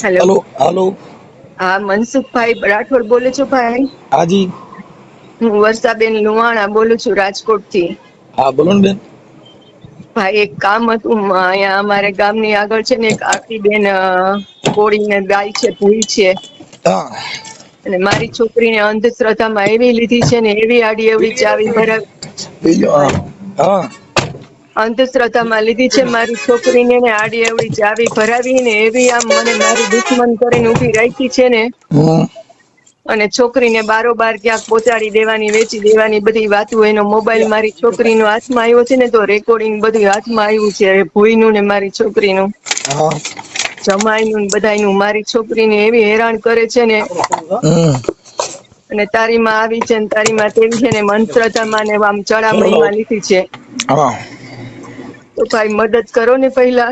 Hello. Hello hello. હા, મનસુખભાઈ રાઠોડ બોલો છો ભાઈ? હાજી. હું વર્ષાબેન લુવાણા બોલું છું, રાજકોટ થી. હા બોલો ને બેન. ભાઈ એક કામ હતું, અહીંયા અમારે ગામની આગળ છે ને એક આરતીબેન કોળીને ગાય છે, ભૂઈ છે. હા. અને મારી છોકરીને અંધશ્રદ્ધામાં એવી લીધી છે ને, એવી આડી એવડી ચાવી ભરાવી. બીજું હા. અંધશ્રદ્ધામાં લીધી છે મારી છોકરીને, ને આડી એવડી ચાવી ભરાવી ને એવી આમ મને મારી દુશ્મન કરીને ઉભી રાખી છે ને. હમ. અને છોકરીને બારોબાર ક્યાંક પહોંચાડી દેવાની, વેચી દેવાની બધી વાતો. એનો મોબાઈલ મારી છોકરીનો હાથમાં આવ્યો છે ને, તો રેકોર્ડિંગ બધું હાથમાં આવ્યું છે ભૂઈનું ને મારી છોકરીનું. હા. જમાઈનું બધાયનું. મારી છોકરીને એવી હેરાન કરે છે ને. હમ. અને તારી માં આવી છે ને તારી માં તેવી છે ને, અંધશ્રદ્ધામાં ને આમ ચડામણીમાં લીધી છે. હા. તો ભાઈ મદદ કરો ને પહેલા.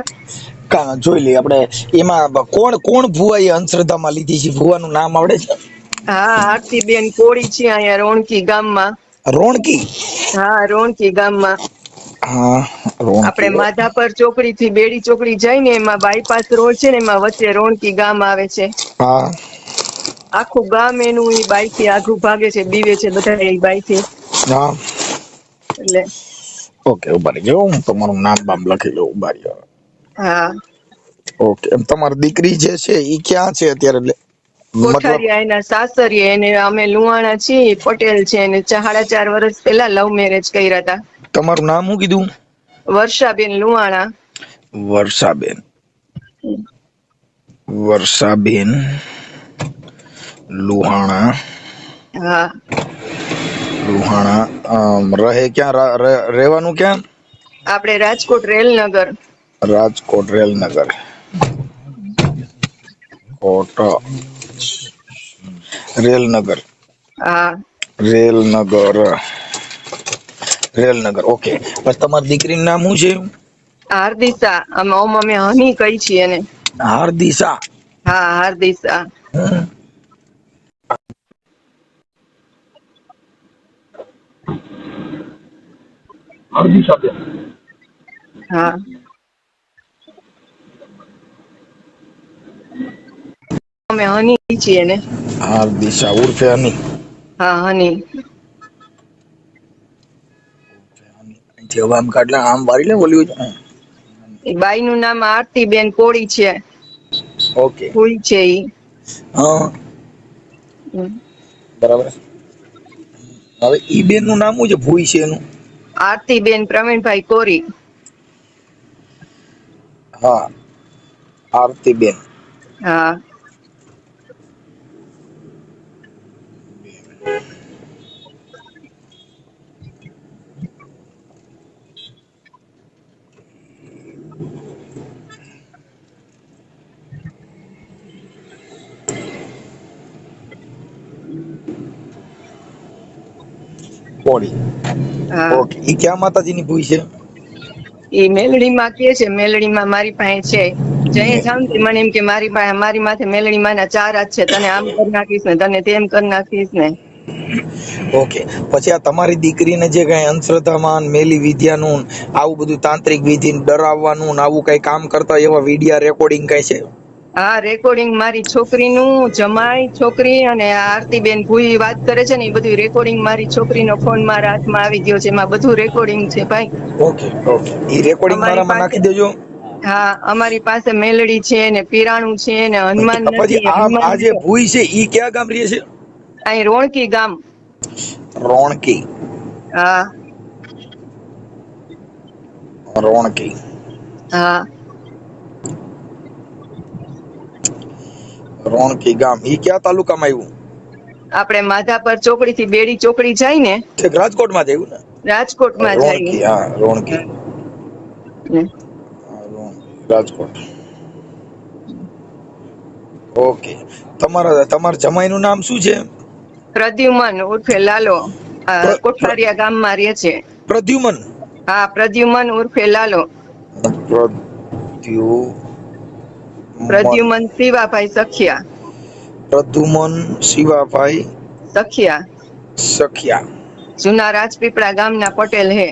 જોઈ લઈએ આપણે એમાં કોણ કોણ ભુવા એ અંધશ્રદ્ધામાં લીધી છે, ભુવાનું નામ આવડે છે? હા, આરતીબેન કોળી છે, અહીંયા રોણકી ગામમાં. રોણકી? હા, રોણકી ગામમાં. હા. આપડે રોણકી. માધાપર ચોકડી થી બેડી ચોકડી જાય ને, એમાં બાયપાસ રોડ છે ને, એમાં વચ્ચે રોણકી ગામ આવે છે. હા. આખું ગામ એનું ઈ બાઈ થી આઘું ભાગે છે, બીવે છે બધા એ બાઈ થી. હા. એટલે ઓકે, ઉભા રહેજો, હું તમારું નામ બામ લખી લઉં, ઉભા રહો. હા. ઓકે, તમારી દીકરી જે છે એ ક્યાં છે અત્યારે? મતલબ કોઠારીયા એના સાસરીએ, એને અમે લુહાણા છીએ, પટેલ છે, એને 4.5 વર્ષ પેલા લવ મેરેજ કર્યા હતા. તમારું નામ શું કીધું? વર્ષાબેન લુહાણા. વર્ષાબેન. વર્ષાબેન લુહાણા. હા. લુહાણા. રહે ક્યાં? રહેવાનું ક્યાં? આપડે રાજકોટ રેલનગર. રાજકોટ રેલનગર. કોટ રેલનગર. હા. રેલનગર. રેલનગર, ઓકે. બસ, તમારી દીકરીનું નામ શું છે? હાર્દિશા. અમે હની કઈ છીએ એને. હાર્દિશા. હા, હાર્દિશા. હાર્દિશાબેન. હા. અમે હની કઈ છીએ એને. હાર્દિશા ઉર્ફે હની. હા, હની. હવે આમ કાઢલે, આમ વારી લે બોલ્યું છે. એ બાઈ નું નામ આરતીબેન કોળી છે. ઓકે. ભૂઈ છે ઈ. હા. બરાબર. હવે ઈ બેન નું નામ શું છે? ભૂઈ છે એનું? આરતીબેન પ્રવીણભાઈ કોરી. હા, આરતીબેન. હા. કોળી. હા. ઓકે. ઈ ક્યાં માતાજીની ભૂઈ છે? ઈ મેલડી માં કે છે, મેલડી માં મારી પાસે છે. જઈએ જાવ ને મને એમ કે મારી પાસે, મારી માથે મેલડી માં ના 4 હાથ છે, તને આમ કરી નાખીશ ને, તને તેમ કરી નાખીશ ને. ઓકે. પછી આ તમારી દીકરીને જે કઈ અંધશ્રદ્ધામાં મેલી વિદ્યાનું આવું બધું તાંત્રિક વિધિ ડરાવવાનું આવું કઈ કામ કરતા એવા વિડિયા રેકોર્ડિંગ કઈ છે? હા, રેકોર્ડિંગ મારી છોકરીનું, જમાઈ છોકરી અને આરતીબેન ભૂઈ વાત કરે છે ને, એ બધું રેકોર્ડિંગ મારી છોકરીનો ફોન મારા હાથમાં આવી ગયો છે. એમાં બધું રેકોર્ડિંગ છે ભાઈ. Okay okay. ઈ રેકોર્ડિંગ અમારી મારામાં પાસે, નાખી દેજો. હા, અમારી પાસે મેલડી છે ને, પીરાણું છે ને, હનુમાન પછી નથી, હનુમાન આ જે ભૂઈ છે ઈ કયા ગામ રહે છે? અહીં રોણકી ગામ. રોણકી. હા. રોણકી. હા. રોણકી ગામ. ઈ કયા તાલુકામાં આવ્યું? આપડે માધાપર ચોકડી થી બેડી ચોકડી જાય ને, ઠીક, રાજકોટમાં જ આવ્યું ને? રાજકોટમાં જાય. રોણકી, હા, રોણકી. રાજકોટ. ઓકે. તમારા જમાઈનું નામ શું છે? પ્રદ્યુમન ઉર્ફે લાલો. કોઠારિયા ગામમાં રહે છે. પ્રદ્યુમન. હા, પ્રદ્યુમન ઉર્ફે લાલો. પ્રદ્યુમન શિવાભાઈ સખિયા. પ્રદ્યુમન શિવાભાઈ સખિયા. સખિયા. જુના રાજપીપળા ગામના પટેલ હે.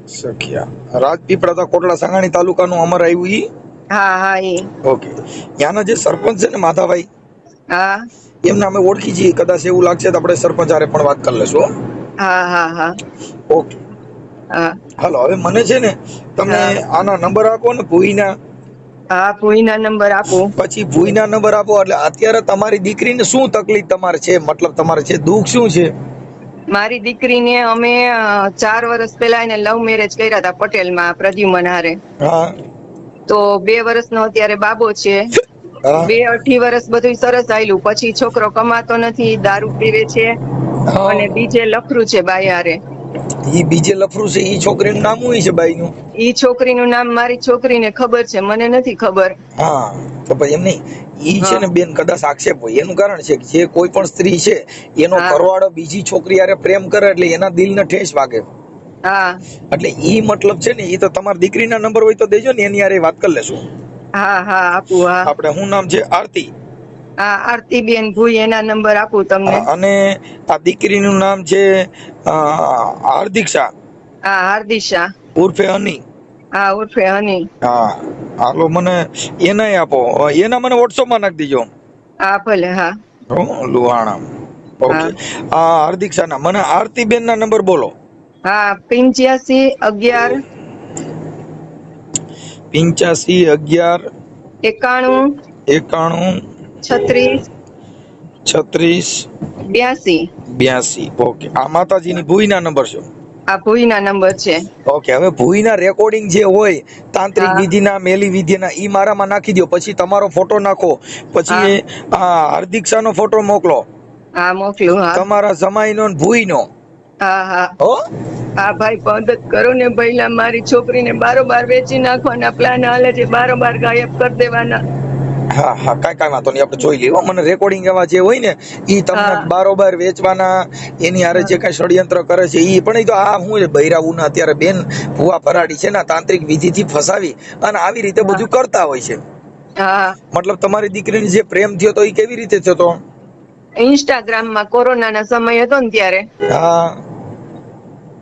સખિયા. રાજપીપળા તો કોટડા સાંગાણી તાલુકાનું અમારે આવ્યું ઈ? હા એ. ઓકે, ત્યાંના જે સરપંચ છે ને માધાભાઈ, હા એમને અમે ઓળખી છીએ. કદાચ એવું લાગશે તો આપણે સરપંચ હારે પણ વાત કરી લેશું. હા. ઓકે, હા હાલો. હવે મને છે ને તમે હા આના નંબર આપો ને ભૂઈના, હા ભૂઈના નંબર આપો. પછી ભૂઈના નંબર આપો. એટલે અત્યારે તમારી દીકરીને શું તકલીફ તમારે છે, મતલબ તમારે છે દુઃખ શું છે? મારી દીકરીને અમે 4 વર્ષ પહેલા એને લવ મેરેજ કર્યા હતા પટેલમાં પ્રદ્યુમન હારે. હા તો 2 વર્ષનો અત્યારે બાબો છે. હા 2-2.5 વર્ષ બધું સરસ આયલું. પછી છોકરો કમાતો નથી, દારૂ પીવે છે હા. અને બીજે લફરું છે બાઈ હારે. ઈ બીજે લફરું છે, ઈ છોકરીનું નામ શું છે બાઈનું? ઈ છોકરીનું નામ મારી છોકરીને ખબર છે, મને નથી ખબર. હા, તો પછી એમ નહીં. ઈ છે હા ને બેન, કદાચ આક્ષેપ હોય. એનું કારણ છે કે જે કોઈ પણ સ્ત્રી છે એનો હા ઘરવાળો બીજી છોકરી હારે પ્રેમ કરે એટલે એના દિલને ઠેસ વાગે. હા એટલે ઈ મતલબ છે ને, ઈ તો તમારા દીકરીના નંબર હોય તો દેજો ને, એની હારે વાત કરી લેશું. હા આપું. હા આપણે શું નામ છે? આરતી. હા આરતીબેન ભૂઈ, એના નંબર આપું તમને. અને આ દીકરીનું નામ છે હાર્દિક્ષા હા હાર્દિશા. ઉર્ફે હની. હા ઉર્ફે હની. હા, હાલો. મને એનાય આપો. એના મને વોટ્સઅપમાં નાખી દીજો. હા ભલે. હા લુહાણા. હા ઓકે. હાર્દિક્ષાના મને આરતીબેનના નંબર બોલો. હા 85 11 85 11 91 91 36 36 82. 82. ઓકે. આ માતાજીની ભૂઈના નંબર છે. આ ભૂઈના નંબર છે. ઓકે. હવે ભૂઈના રેકોર્ડિંગ જે હોય તાંત્રિક હા વિધિના, મેલી વિધિના, ઈ મારામાં નાખી દો. પછી તમારો ફોટો નાખો. હા પછી આ હાર્દિક્ષાનો ફોટો મોકલો. હા મોકલું. હા તમારા જમાઈનો ને ભૂઈનો. હા. હો. હા ભાઈ, મદદ કરો ને ભઈલા. મારી છોકરીને બારોબાર વેચી નાખવાના પ્લાન હાલે છે. બારોબાર ગાયબ કરી દેવાના. હા, કાંઈ વાંધો નહીં, આપણે જોઈ લઈએ. મને રેકોર્ડિંગ એવા જે હોય ને, ઈ તમને હા બારોબાર વેચવાના, એની હારે જે કઈ ષડયંત્ર કરે છે ઈ. પણ ઈ તો આ શું છે, બૈરાવુના અત્યારે બેન ભુવા ફરાડી છે ને, તાંત્રિક વિધિથી ફસાવી અને આવી રીતે હા બધું કરતા હોય છે. હા મતલબ તમારી દીકરીને જે પ્રેમ થયો તો એ કેવી રીતે થયો તો? ઇન્સ્ટાગ્રામમાં કોરોનાના સમય હતો ને ત્યારે. હા,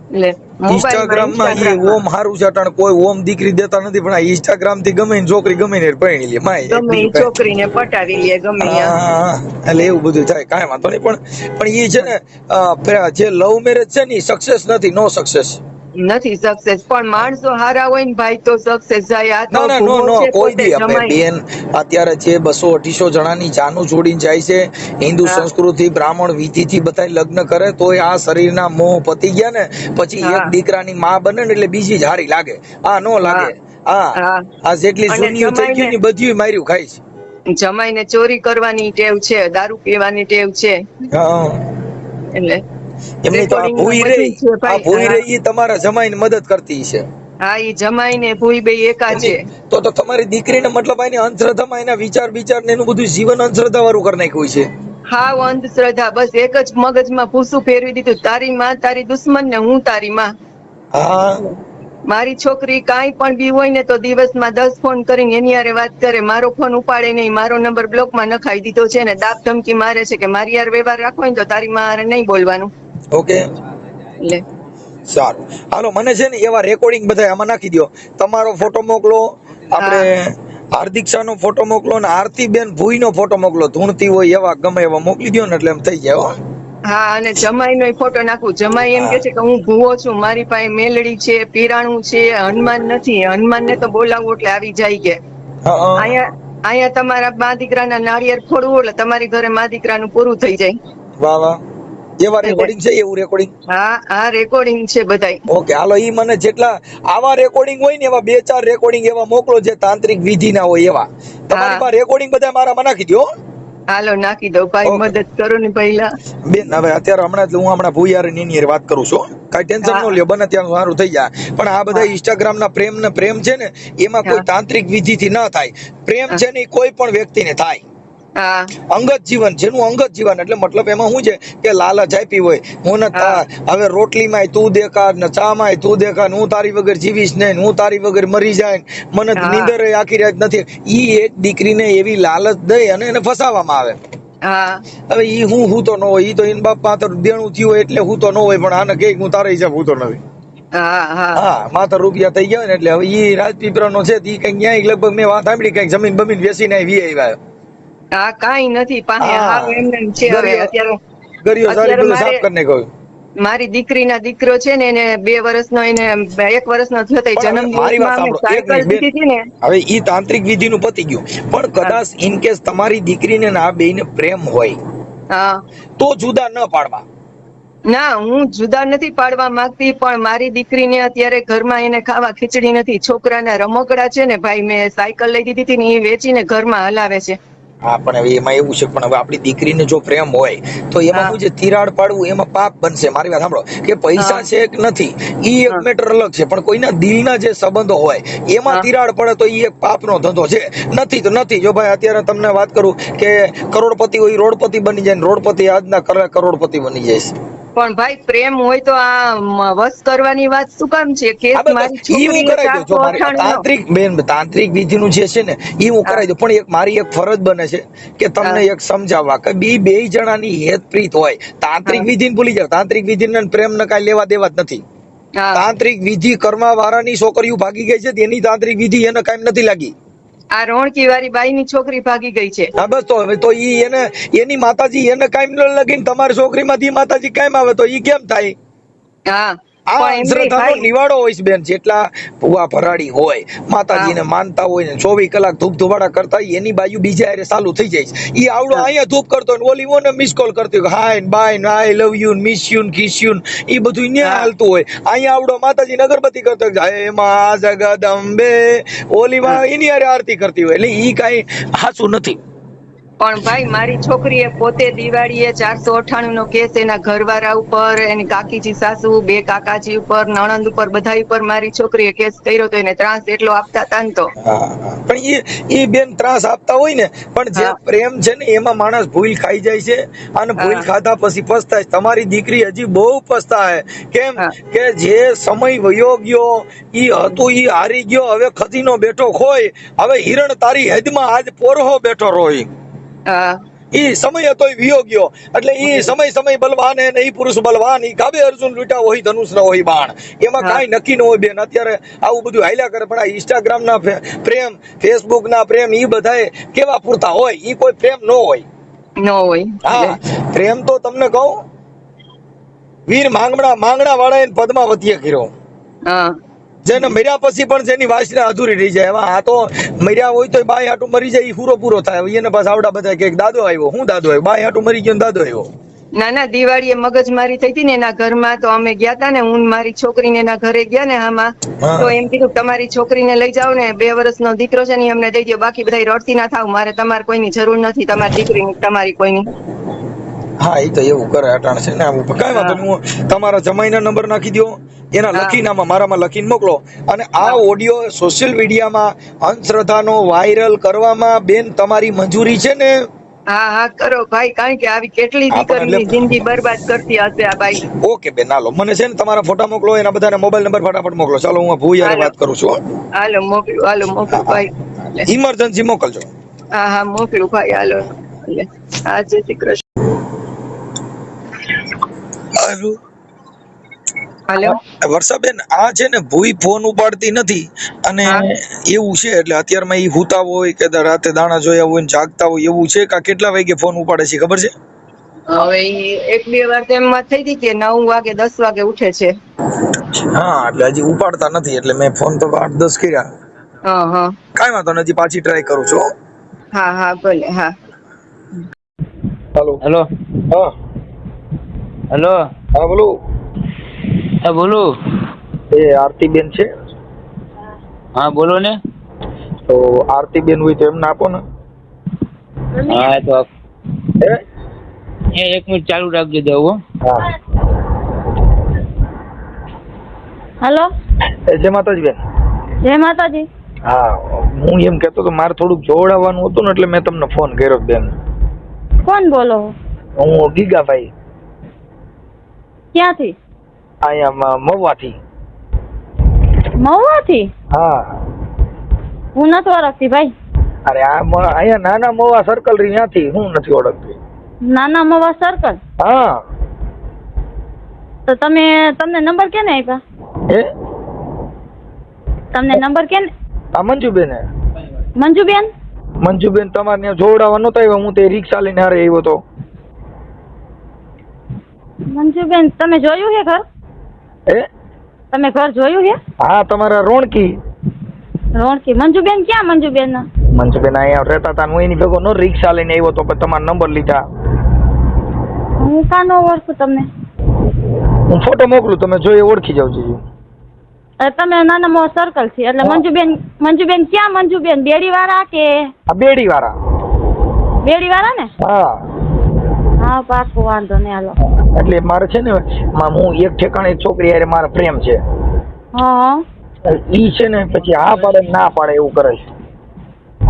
એટલે મોબાઈલમાં ઇન્સ્ટાગ્રામમાં ઈ ઇન્સ્ટાગ્રામમાં ઓમ હારું છે. અટાણે કોઈ ઓમ દીકરી દેતા નથી, પણ આ ઇન્સ્ટાગ્રામ થી ગમે ને છોકરી ગમે ને પરણી લે. માય એક ગમે એ બીજું કઈ. છોકરીને પટાવી લે ગમે ત્યાં. હા, એટલે એવું બધું થાય. કાંઈ વાંધો નહીં. પણ ઈ છે ને, જે લવ મેરેજ છે ને, સક્સેસ નથી. નો સક્સેસ. નથી સક્સેસ. પણ માણસો હારા હોય ને ભાઈ તો સક્સેસ જાય. આ તો ના નો ભૂવો નો છે કોઈ પોતે દી આપણે જમાઈ. બેન અત્યારે જે 200-250 જણાની જાનું છોડીને જાય છે. હિન્દુ હા સંસ્કૃતિ, બ્રાહ્મણ વિધિથી બધા લગ્ન કરે તોય આ શરીરના મોહ પતી ગયા ને પછી એક હા દીકરાની માં બને ને એટલે બીજી જ હારી લાગે. આ નો હા લાગે. હા, આ જેટલી અને સુન્નિયું થઈ ગયું ને બધું માર્યું ખાય છે. જમાઈને ચોરી કરવાની ટેવ છે, દારૂ પીવાની ટેવ છે. હા, એટલે એમની તો આ રેકોર્ડિંગમાં ભૂઈ બધું રહી, છે આ ભાઈ. ભૂઈ હા રહી તમારા જમાઈને મદદ કરતી છે. હા ઈ જમાઈ ને ભૂઈ બે એકા છે. તો તમારી દીકરીને મતલબ એની અંધશ્રદ્ધામાં એના વિચાર ને એનું બધું જીવન અંધશ્રદ્ધા વાળું કરી નાખ્યું છે. હાવ અંધશ્રદ્ધા. બસ એક જ મગજમાં ભૂસું ફેરવી દીધું, તારી માં તારી દુશ્મન ને હું તારી માં. હા, મારી છોકરી કાંઈ પણ બી હોય ને તો દિવસમાં 10 ફોન કરીને એની હારે વાત કરે. મારો ફોન ઉપાડે નહીં. મારો નંબર બ્લોકમાં નખાઈ દીધો છે ને દાબ ધમકી મારે છે કે મારી હારે વ્યવહાર રાખવો હોય ને તો તારી માં હારે નહીં બોલવાનું. ઓકે, એટલે સારું. હાલો, મને છે ને એવા રેકોર્ડિંગ બધા આમાં નાખી દો. તમારો ફોટો મોકલો. આપણે હા હાર્દિક્ષાનો ફોટો મોકલો ને આરતીબેન ભૂઈનો ફોટો મોકલો. ધૂણતી હોય એવા ગમે એવા મોકલી દો ને એટલે એમ થઈ જાય. હો. હા, અને જમાઈનો ફોટો નાખું. જમાઈ એમ કે છે કે હું ભૂવો છું, મારી પાસે મેલડી છે, પીરાણું છે, હનુમાન નથી. હનુમાન ને તો બોલાવવું એટલે આવી જાય કે. હા, અહીંયા તમારા મા દીકરાના નાળિયેર ફોડવું એટલે તમારી ઘરે મા દીકરાનું પૂરું થઈ જાય. વાહ વાહ. એવા એટલે રેકોર્ડિંગ છે, એવું રેકોર્ડિંગ. હા રેકોર્ડિંગ છે બધાય. ઓકે, હાલો. ઈ મને જેટલા આવા રેકોર્ડિંગ હોય ને એવા 2-4 રેકોર્ડિંગ એવા મોકલો જે તાંત્રિક વિધિ ના હોય એવા. તમારી હા પાસે રેકોર્ડિંગ બધા મારામાં નાખી દો. હાલો નાખી દઉં ભાઈ, ઓકે મદદ કરો ને પહેલા. બેન, હવે અત્યારે હમણાં ભૂયાર ની હારે વાત કરું છું. કાંઈ ટેન્શન હા ન લ્યો, બને ત્યાં સારું થઈ જાય. પણ આ બધા હા ઇન્સ્ટાગ્રામ ના પ્રેમ છે ને, એમાં કોઈ હા તાંત્રિક વિધિથી ન થાય. પ્રેમ હા છે ને કોઈ પણ વ્યક્તિને થાય. હા અંગત જીવન, જેનું અંગત જીવન, એટલે મતલબ એમાં શું છે કે લાલચ આપી હોય. હું હા હવે રોટલીમાં તું દેખા ને ચામાં તું દેખા, હું તારી વગર જીવીશ નહીં, હું તારી વગર મરી જાય, મને હા નીંદર આખી રાત નથી. ઈ એક દીકરીને એવી લાલચ દઈ અને એને ફસાવવામાં આવે. હા હવે ઈ હું તો ન હોય. ઈ તો એન બાપ પાત્ર દેણું થયું હોય એટલે હું તો ન હોય. પણ આને કે હું તારા હિસાબ હું તો નથી. હા માત્ર રૂપિયા થઈ ગયા ને એટલે હવે ઈ રાજપીપળાનો છે ઈ કઈક ન્યાય લગભગ મેં વાત સાંભળી કઈક જમીન બમીન વેચીને વી આવ્યા. હા કાંઈ નથી પાસે હા. હાવ એમને એમ છે. હવે ગરિયો અત્યારે સારી બધું મારે સાફ કરીને ગયું. મારી દીકરીના દીકરો છે ને એને 2 વર્ષનો એને 1 વર્ષનો થયો તો પણ હવે મારી વાત જન્મદિવસમાં અમે સાંભળો એક સાયકલ મિનિટ બેન, દીધી હતી ને. હવે ઈ તાંત્રિક વિધિનું પતી ગયું પણ કદાચ ઇન કેસ તમારી દીકરીને ને આ બેયને પ્રેમ હોય હા તો જુદા ન પાડવા. ના હું જુદા નથી પાડવા માંગતી પણ મારી દીકરીને અત્યારે ઘરમાં એને ખાવા ખીચડી નથી. છોકરાના રમકડા છે ને ભાઈ મેં સાયકલ લઈ દીધી હતી ને એ વેચીને ઘરમાં હલાવે છે. હા પણ હવે એમાં એવું છે પણ હવે આપણી દીકરીને જો પ્રેમ હોય તો એમાં શું છે તિરાડ પાડવું એમાં પાપ બનશે. મારી વાત સાંભળો કે પૈસા છે કે નથી ઈ એક મેટર અલગ છે પણ કોઈના દિલના જે સંબંધો હોય એમાં તિરાડ પડે તો ઈ એક પાપનો ધંધો છે. નથી તો નથી. જો ભાઈ અત્યારે તમને વાત કરું કે કરોડપતિ હોય રોડપતિ બની જાય ને રોડપતિ આજના કરોડપતિ બની જાય. પણ ભાઈ પ્રેમ હોય તો આ વશ કરવાની વાત શું કામ છે? કેસ મારી ઈ હું છોકરીએ કરાવી દઉં. જો મારી 498 તાંત્રિક વિધિનું જે છે ને ઈ હું કરાવી દઉં પણ એક મારી એક ફરજ બને છે કે તમને એક સમજાવવા કે બે જણાની હેતપ્રીત હોય. તાંત્રિક વિધિને ભૂલી જાવ. તાંત્રિક વિધિને પ્રેમ ને કાંઈ લેવા દેવા જ નથી. તાંત્રિક વિધિ કરવા વાળાની છોકરીઓ ભાગી ગઈ છે તેની તાંત્રિક વિધિ એને કાંઈ નથી લાગી. આ રોણકી વાળી બાઈની છોકરી ભાગી ગઈ છે. હા બસ તો હવે તો ઈ એને એની માતાજી એને કાંઈ ન લગીને તમારી છોકરીમાંથી માતાજી કાંઈ આવે તો ઈ કેમ થાય? હા આ અંધશ્રદ્ધાનો નિવાડો હોય છે બેન. જેટલા ભુવા ભરાડી હોય માતાજીને માનતા હોય ને 24 કલાક ધૂપ ધુવાડા કરતા હોય એની બાજુ બીજા હારે ચાલુ થઈ જાય છે. ઈ આવડો અહીંયા ધૂપ કરતો ને ઓલી ઓને મિસ કોલ કરતી હોય હાય બાય ને I love you miss you kiss you ઈ બધું ન્યા હાલતું હોય. અહીંયા આવડો માતાજીને અગરબત્તી કરતો હોય જય માં જગદંબે ઓલી માં એની હારે આરતી કરતી હોય. એટલે ઈ કાંઈ સાચું નથી. પણ ભાઈ મારી છોકરીએ પોતે દિવાળીએ 498 નો કેસ એના ઘરવાળા ઉપર, એની કાકીજી સાસુ, 2 કાકાજી ઉપર, નણંદ ઉપર બધા ઉપર મારી છોકરીએ કેસ કર્યો તો એને ત્રાસ એટલો આપતા હતા ને તો. પણ ઈ બેન ત્રાસ આપતા હોય ને પણ જે પ્રેમ છે ને એમાં માણસ ભૂલ ખાઈ જાય છે અને ભૂલ ખાધા પછી પસ્તાય. તમારી દીકરી હજી બહુ પસ્તાય. કેમ કે જે સમય વયો ગયો ઈ હતું ઈ હારી ગયો. હવે ખતીનો બેઠો ખોય. હવે હિરણ તારી હદમાં આજ પોરહો બેઠો રોય. ઈ સમય હતો વિયો ગયો. એટલે ઈ સમય બલવાન હે ને ઈ પુરુષ બલવાન. ઈ કાબે અર્જુન લૂટા હોય ધનુષ ના હોય બાણ. એમાં કાંઈ નક્કી ન હોય બેન. અત્યારે આવું બધું હાલ્યા કરે પણ આ ઇન્સ્ટાગ્રામ ના પ્રેમ, ફેસબુક ના પ્રેમ ઈ બધાય કેવા પૂરતા હોય? ઈ કોઈ પ્રેમ ન હોય. હા પ્રેમ તો તમને કહું વીર માંગણા વાળા પદ્માવતીએ કર્યો. જેને મર્યા પછી પણ જેની વાસના અધૂરી રહી જાય. આ તો મર્યા હોય તો બાય હાટું મરી જાય ઈ પૂરો થાય. એને પાછા આવડા બધા કે દાદો આવ્યો. હું દાદો આવ્યો? બાય હાટું મરી ગયો દાદો આવ્યો. ના દિવાળીએ મગજમારી થઈ હતી ને એના ઘરમાં તો અમે ગયા તા ને હું મારી છોકરીને એના ઘરે ગયા ને આમાં તો એમ કીધું તમારી છોકરીને લઈ જાઓ ને 2 વર્ષનો દીકરો છે ને અમને દઈ દો. બાકી બધા રડતી ના થાવ. મારે તમારે કોઈની જરૂર નથી. તમારી દીકરીની તમારી કોઈની. હા એ તો એવું કરે અટાણ છે ને. આવું કઈ વાંધો નહીં. હું તમારા જમાઈના નંબર નાખી દો. એના લખીને મારામાં લખીને મોકલો. અને આ ઓડિયો સોશિયલ મીડિયામાં અંધશ્રદ્ધાનો વાયરલ કરવામાં બેન તમારી મંજૂરી છે ને? હા કરો ભાઈ. કારણ કે આવી કેટલી દીકરીની જિંદગી બરબાદ કરતી હશે આ બાઈ. ઓકે બેન હાલો. મને છે ને તમારા ફોટા મોકલો. એના બધાના મોબાઈલ નંબર ફટાફટ મોકલો. ચાલો હું ભૂયારે વાત કરું છું. હાલો મોકલું ભાઈ. ઇમરજન્સી મોકલજો. હા મોકલું ભાઈ. હાલો હા જય શ્રી કૃષ્ણ. હાલો વર્ષાબેન આ છે ને ભૂઈ ફોન ઉપાડતી નથી અને એવું છે એટલે અત્યારમાં ઈ હુતા હોય કે રાતે દાણા જોયા હોય ને જાગતા હોય એવું છે કે કેટલા વાગે ફોન ઉપાડે છે ખબર છે? હવે 1-2 વાર તો એમ થઈ હતી કે 9 વાગે 10 વાગે ઉઠે છે. હા એટલે હજી ઉપાડતા નથી એટલે મેં ફોન તો 8-10 કર્યા. કાંઈ વાંધો નથી. પાછી ટ્રાય કરું છું. હા ભલે. હા હેલો હા હેલો હા બોલો. હા બોલો. એ આરતીબેન છે? હા બોલો ને. તો આરતીબેન હોય તો એમને આપો ને. હા તો એ 1 મિનિટ ચાલુ રાખજો દેવું. હા હેલો જય માતાજી બેન. જય માતાજી. હા હું એમ કહેતો કે મારે થોડુંક જોડાવાનું હતું ને એટલે મેં તમને ફોન કર્યો બેન. કોણ બોલો? હું ગીગાભાઈ. ક્યાંથી? અહીંયા મહુવાથી. મહુવાથી? હા હું નથી ઓળખતી ભાઈ. અરે અહીંયા નાના મહુવા સર્કલ રી ત્યાંથી હું નથી ઓળખતી. નાના મહુવા સર્કલ? હા તો તમને નંબર કેને આપ્યા? હે તમને નંબર કે આ મંજુબેન હે? મંજુબેન તમારે ત્યાં જોવડાવવા નહોતા આવ્યા, હું તે રિક્ષા લઈને હારે આવ્યો તો. મંજુબેન તમે જોયું છે ઘર? હે તમે ઘર જોયું છે? હા તમારા રોણકી રોણકી. મંજુબેન ક્યાં મંજુબેન? મંજુબેન અહીંયા રહેતા હતા, હું એની ભેગો નો રિક્ષા લઈને આવ્યો તો, પછી તમારો નંબર લીધા. હું કાં ન ઓળખું તમને? હું ફોટો મોકલું, તમે જોઈ ઓળખી જાવ છો. તમે નાના મોટા સર્કલ છે એટલે મંજુબેન ક્યાં મંજુબેન? બેડીવાળા કે? આ બેડીવાળા. બેડીવાળા ને? હા હા પાકું, વાંધો નહીં હાલો. એટલે મારે છે ને હું એક ઠેકાણે એક છોકરી હારે મારો પ્રેમ છે. હા ઈ છે ને પછી હા પાડે ને ના પાડે એવું કરે છે.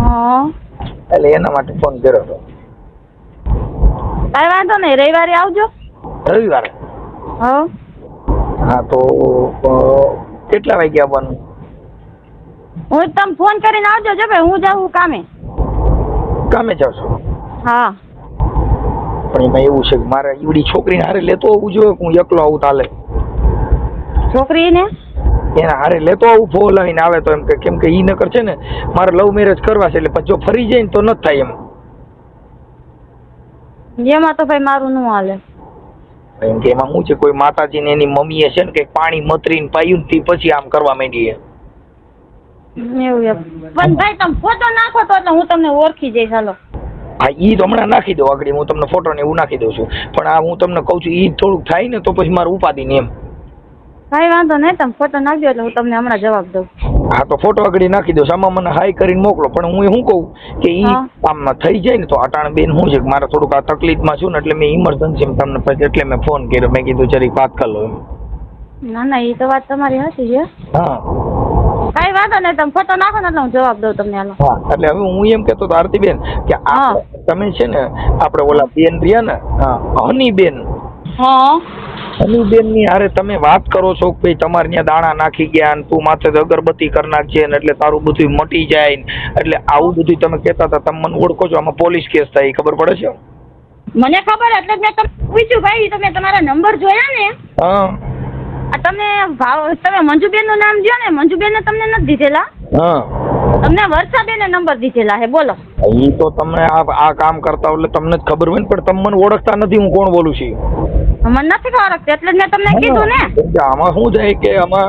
હા એટલે એના માટે ફોન કર્યો હતો. કાંઈ વાંધો નહીં, રવિવારે આવજો. રવિવારે? હા હા તો કેટલા વાગે આવવાનું? હું તમે ફોન કરીને આવજો. જો ભાઈ હું જાઉં કામે જાવ છો? હા પણ એમાં એવું છે કે મારે ઈવડી છોકરીને હારે લેતો આવવું જોઈએ, હું એકલો આવું ચાલે? છોકરીને એના હારે લેતો આવું ફો લઈને આવે તો એમ કે, કેમ કે ઈ નકર છે ને મારે લવ મેરેજ કરવા છે, એટલે પછી જો ફરી જાય ને તો નથી થાય એમ. એમાં તો ભાઈ મારું ન હાલે. એમ કે એમાં શું છે, કોઈ માતાજીને એની મમ્મીએ છે ને કે પાણી મતરીને પાયું ને પછી આમ કરવા માંડીએ. એવું એમ. પણ ભાઈ તમે ફોટો નાખો તો એટલે હું તમને ઓળખી જઈશ. હાલો. હા ઈ તો હમણાં નાખી દઉં, આગળ હું તમને ફોટો ને એવું નાખી દઉં છું, પણ આ હું તમને કહું છું ઈ થોડુંક થાય ને તો પછી મારે ઉપાધિ ને એમ. કાંઈ વાંધો નહીં, તમે ફોટો નાખજો એટલે હું તમને હમણાં જવાબ દઉં. હા તો ફોટો આગળ નાખી દઉં, આમાં મને હાઈ કરીને મોકલો. પણ હું શું કહું કે ઈ આમ થઈ જાય ને તો અટાણ બેન શું છે કે મારે થોડુંક આ તકલીફમાં છું ને, એટલે મેં ઇમરજન્સી તમને પછી એટલે મેં ફોન કર્યો. મેં કીધું જરીક વાત કરી લો એમ. ના ના એ તો વાત તમારી સાચી છે. હા કાંઈ વાંધો નહીં, તમે ફોટો નાખો ને એટલે હું જવાબ દઉં તમને. હાલો. હા એટલે હવે હું એમ કહેતો હતો આરતીબેન કે તમે છે ને આપણે ઓલા બેન રહ્યા ને હનીબેન, હા હનીબેન ની હારે તમે વાત કરો છો કે ભાઈ તમારે ત્યાં દાણા નાખી ગયા ને તું માથે અગરબત્તી કરી નાખજે ને એટલે તારું બધું મટી જાય ને, એટલે આવું બધું તમે કહેતા હતા. તમે મને ઓળખો છો? આમાં પોલીસ કેસ થાય ખબર પડે છે? મને ખબર, એટલે મેં તમને પૂછ્યું ભાઈ તમે તમારા નંબર જોયા ને? હા તમે મંજુબેન નું નામ દો ને. મંજુબેન ને તમને નથી દીધેલા? હા તમને વર્ષાબેન નંબર દીધેલા હે. બોલો. ઈ તો તમે આ કામ કરતા એટલે તમને જ ખબર હોય ને, પણ તમે મને ઓળખતા નથી હું કોણ બોલું છું. મને નથી ઓળખતી એટલે જ મેં તમને કીધું ને. આમાં શું થાય કે આમાં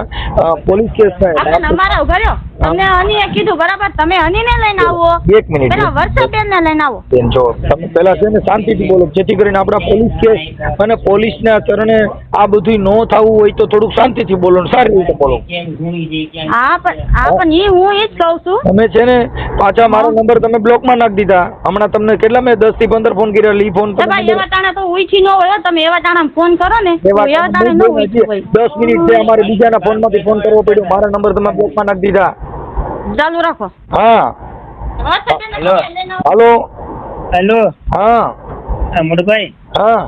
પોલીસ કેસ થાય. આપણે નંબર ઉભા રહ્યો. તમને હનીએ કીધું બરાબર, તમે હનીને લઈને આવો. એક મિનિટ, પેલા વર્ષાબેન ને લઈને આવો. બેન જો તમે પેલા છે ને શાંતિથી બોલો, જેથી કરીને આપણા પોલીસ કેસ અને પોલીસના ચરણે આ બધું ન થવું હોય તો થોડુંક શાંતિથી બોલો ને સારી રીતે બોલો. હા પણ હું એ જ કહું છું. તમે છે ને પાછા મારો નંબર તમે બ્લોકમાં નાખી દીધા. હમણાં તમને કેટલા મેં 10 થી 15 ફોન કર્યા. ઈ ફોન ભાઈ એવા ટાણા તો ઉઈછી ન હોય. તમે એવા ટાણા ફોન કરો ને એવા ટાણે ન ઉઈછી હોય. 10 મિનિટ છે અમારે બીજાના ફોનમાંથી ફોન કરવો પડ્યો. મારા નંબર તમે બ્લોકમાં નાખી દીધા. ચાલુ રાખો. હા હાલો હેલો. હા મોટભાઈ. હા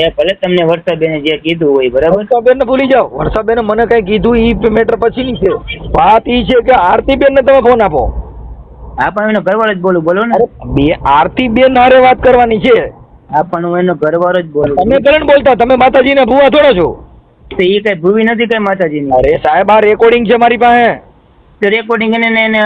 એ ભલે તમને વર્ષાબેને જે કીધું હોય બરાબર. વર્ષાબેન ને ભૂલી જાઓ. વર્ષાબેન મને કઈ કીધું ઈ મેટર પછીની છે. વાત ઈ છે કે આરતીબેન ને તમે ફોન આપો. હા પણ એનો ઘરવાળો જ બોલો ને. બે આરતીબેન હારે વાત કરવાની છે. હા પણ હું એનો ઘરવાળો જ બોલું. તમે કરણ બોલતા, તમે માતાજી ને ભૂવા થોડા છો? તો એ કઈ ભૂવી નથી કઈ માતાજીની. અરે સાહેબ આ રેકોર્ડિંગ છે મારી પાસે. રેકોર્ડિંગ એને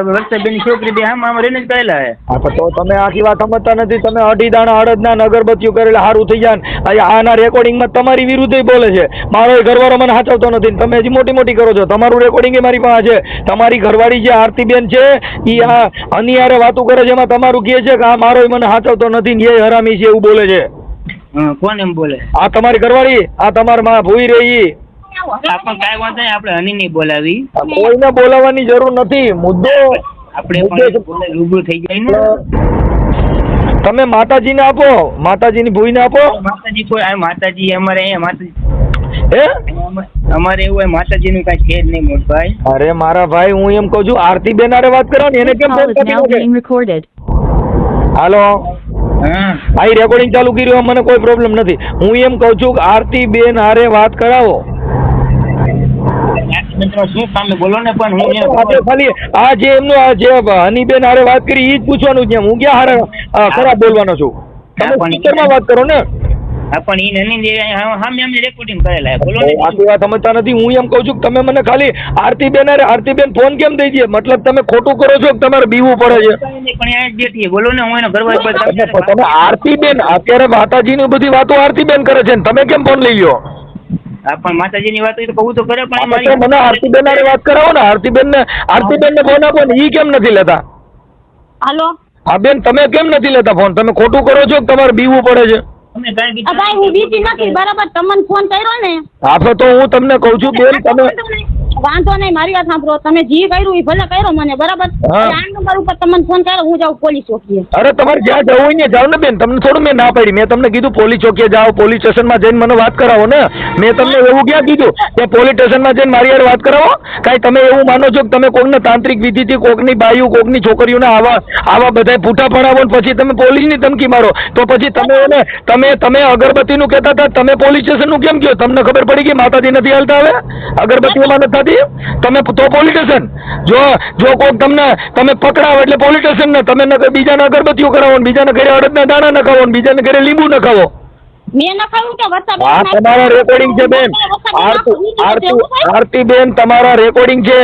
વર્ષાબેનની છોકરી બે આમ રહીને જ કરેલા હે. હા તો તમે આખી વાત સમજતા નથી. તમે અઢી દાણા અડદના અગરબત્તીઓ કરેલા સારું થઈ જાય. આના રેકોર્ડિંગમાં તમારી વિરુદ્ધ બોલે છે. મારો ઘરવાળો મને સાચવતો નથી. તમે હજી મોટી મોટી કરો છો. તમારું રેકોર્ડિંગ એ મારી પાસે છે. તમારી ઘરવાળી જે આરતીબેન છે એ આ અનિયારે વાતો કરે છે. એમાં તમારું કહે છે કે આ મારો મને સાચવતો નથી ને એ હરામી છે એવું બોલે છે. કોણ એમ બોલે? આ તમારી ઘરવાળી, આ તમારી માં ભૂઈ રહી. પણ કાંઈ વાંધો નહીં, આપણે હની નહીં બોલાવી. કોઈને બોલાવવાની જરૂર નથી. મુદ્દો આપણે રૂબરૂ થઈ જાય ને. તમે માતાજીને આપો, માતાજીની ભૂઈને આપો. માતાજી કોઈ માતાજી અમારે અહીંયા માતાજી હે અમારે એવું હોય માતાજીનું કાંઈ છે જ નહીં મોટભાઈ. અરે મારા ભાઈ હું એમ કહું છું આરતીબેન હારે વાત કરવાની. એને કેમ ફોન કરી? હાલો હા ઈ રેકોર્ડિંગ ચાલુ કર્યું, મને કોઈ પ્રોબ્લેમ નથી. હું એમ કહું છું કે આરતીબેન હારે વાત કરાવો. શું સામે બોલો ને. પણ હું ખાલી આ જે એમનું આ જે હનીબેન હારે વાત કરી ઈ જ પૂછવાનું છે. હું ક્યાં હારે ખરાબ બોલવાનો છું? તમે સ્પીકરમાં વાત કરો ને. હા પણ ઈ નની સામે અમને રેકોર્ડિંગ કરેલા છે. બોલો ને. આટલી વાત સમજતા નથી. હું એમ કહું છું કે તમે મને ખાલી આરતીબેન ફોન કેમ દઈ દે? મતલબ તમે ખોટું કરો છો કે તમારે બીવું પડે છે? પણ અહીંયા જ બેઠી છે. બોલો ને, હું એનો ઘરવાળી તમે આરતીબેન અત્યારે માતાજીની બધી વાતો આરતીબેન કરે છે ને તમે કેમ ફોન લઈ લ્યો? હા પણ માતાજીની વાત હોય તો કહું તો કરે. પણ મને આરતીબેન હારે વાત કરાવો ને. આરતીબેન ને ફોન આપો ને. ઈ કેમ નથી લેતા? હાલો. હા બેન, તમે કેમ નથી લેતા ફોન? તમે ખોટું કરો છો કે તમારે બીવું પડે છે? અમે કાંઈ ભાઈ હું બીજી નથી, બરાબર? તમને ફોન કર્યો ને. હા તો હું તમને કહું છું બેન, તમે વાંધો નહીં, મારી વાત સાંભળો. તમે જે કર્યું એ ભલે કર્યો મને, બરાબર? હા. આ નંબર ઉપર તમને ફોન કર્યો, હું જાઉં પોલીસ ચોકીએ. અરે તમારે જ્યાં જવું હોય ને જાઓ ને બેન. તમને થોડું મેં ના પાડી. મેં તમને કીધું પોલીસ ચોકીએ જાઓ, પોલીસ સ્ટેશનમાં જઈને મને વાત કરાવો ને. મેં તમને એવું ક્યાં કીધું કે પોલીસ સ્ટેશનમાં જઈને મારી યાર વાત કરાવો? કાંઈ તમે એવું માનો છો કે તમે કોકને તાંત્રિક વિધિથી કોકની બાયું, કોકની છોકરીઓને આવા બધા પૂઠા પડાવો ને પછી તમે પોલીસની ધમકી મારો? તો પછી તમે અગરબત્તીનું કહેતા હતા, તમે પોલીસ સ્ટેશનનું કેમ કહો? તમને ખબર પડી કે માતાજી નથી હાલતા હવે? અગરબત્તીઓમાં નથી થતી? તમે તો પોલીસ સ્ટેશન. જો કોક તમે પકડાવો એટલે પોલીસ સ્ટેશન ને. તમે બીજાને અગરબત્તીઓ કરાવો ને, બીજાને ઘરે અડદના દાણા નખાવો ને, બીજાને ઘરે લીંબુ નખાવો. મેં નખાયું કે વરસાદ? આ તમારા રેકોર્ડિંગ છે બેન. આરતીબેન તમારા રેકોર્ડિંગ છે.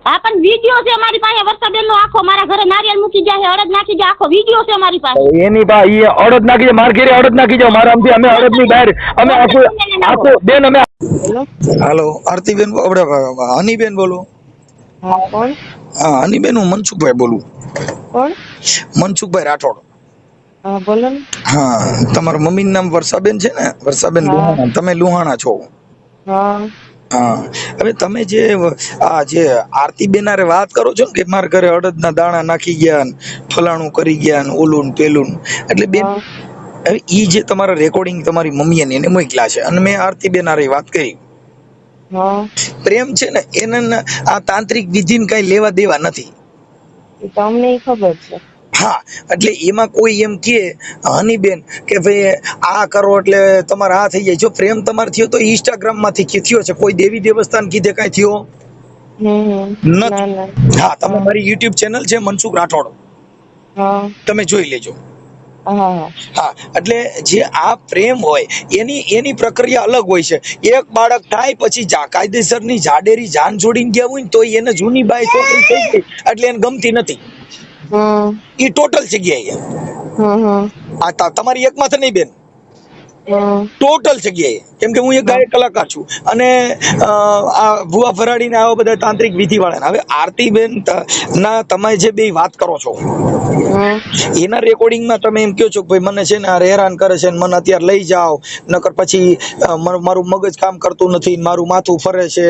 હા પણ વિડીયો છે મારી પાસે. વરસાદ નો આખો મારા ઘરે નારિયેળ મૂકી જાય, અડદ નાખી જાય, આખો વિડીયો છે મારી પાસે. એની પાસે અડદ નાખી જાય, માર ઘરે અડદ નાખી જાવ. મારા આમથી અમે અડદની બહાર અમે આખું બેન અમે. હાલો આરતીબેન, આપણે હનીબેન બોલું. હા કોણ? હા હનીબેન, હું મનસુખભાઈ બોલું. કોણ? મનસુખભાઈ રાઠોડ. હા બોલો ને. હા, તમારા મમ્મીનું નામ વર્ષાબેન છે ને? વર્ષાબેન લુહાણા. તમે લુહાણા છો? હા. હા. હવે તમે જે આરતીબેન હારે વાત કરો છો ને કે મારા ઘરે અડદના દાણા નાખી ગયા ને ફલાણું કરી ગયા ને ઓલું ને પેલું, એટલે બેન હવે ઈ જે તમારા રેકોર્ડિંગ તમારી મમ્મીએ ને એને મોકલ્યા છે અને મેં આરતીબેન હારે વાત કરી. પ્રેમ છે ને એને આ તાંત્રિક વિધિને કઈ લેવા દેવા નથી. એ તો અમને ખબર છે. હા, એટલે એમાં કોઈ એમ કે હનીબેન કે ભાઈ આ કરો એટલે તમારે આ થઈ જાય. જો પ્રેમ તમારે થયો તો ઇન્સ્ટાગ્રામ માંથી થયો છે, કોઈ દેવી દેવસ્થાન કીધે કઈ થયો નથી. હા, તમે મારી યુટ્યુબ ચેનલ છે મનસુખ રાઠોડ, તમે જોઈ લેજો. હા, એટલે જે આ પ્રેમ હોય એની પ્રક્રિયા અલગ હોય છે. એક બાળક થાય પછી કાયદેસરની જાડેરી જાન જોડીને ગયા હોય ને તો એને જૂની બાઈ છોકરી થઈ ગઈ એટલે એને ગમતી નથી. ઈ ટોટલ જગ્યાએ આ તમારી એક માથે નહીં બેન, ટોટલ જગ્યાએ. કેમ કે હું એક ગાયક કલાકાર છું અને આ ભુવા ફરાડી ને આવા બધા તાંત્રિક વિધિ વાળા. હવે આરતીબેન ના તમે જે બે વાત કરો છો એના રેકોર્ડિંગમાં તમે એમ કહો છો કે ભાઈ મને છે ને આ હેરાન કરે છે ને મને અત્યારે લઈ જાઓ, નકર પછી મારું મગજ કામ કરતું નથી, મારું માથું ફરે છે.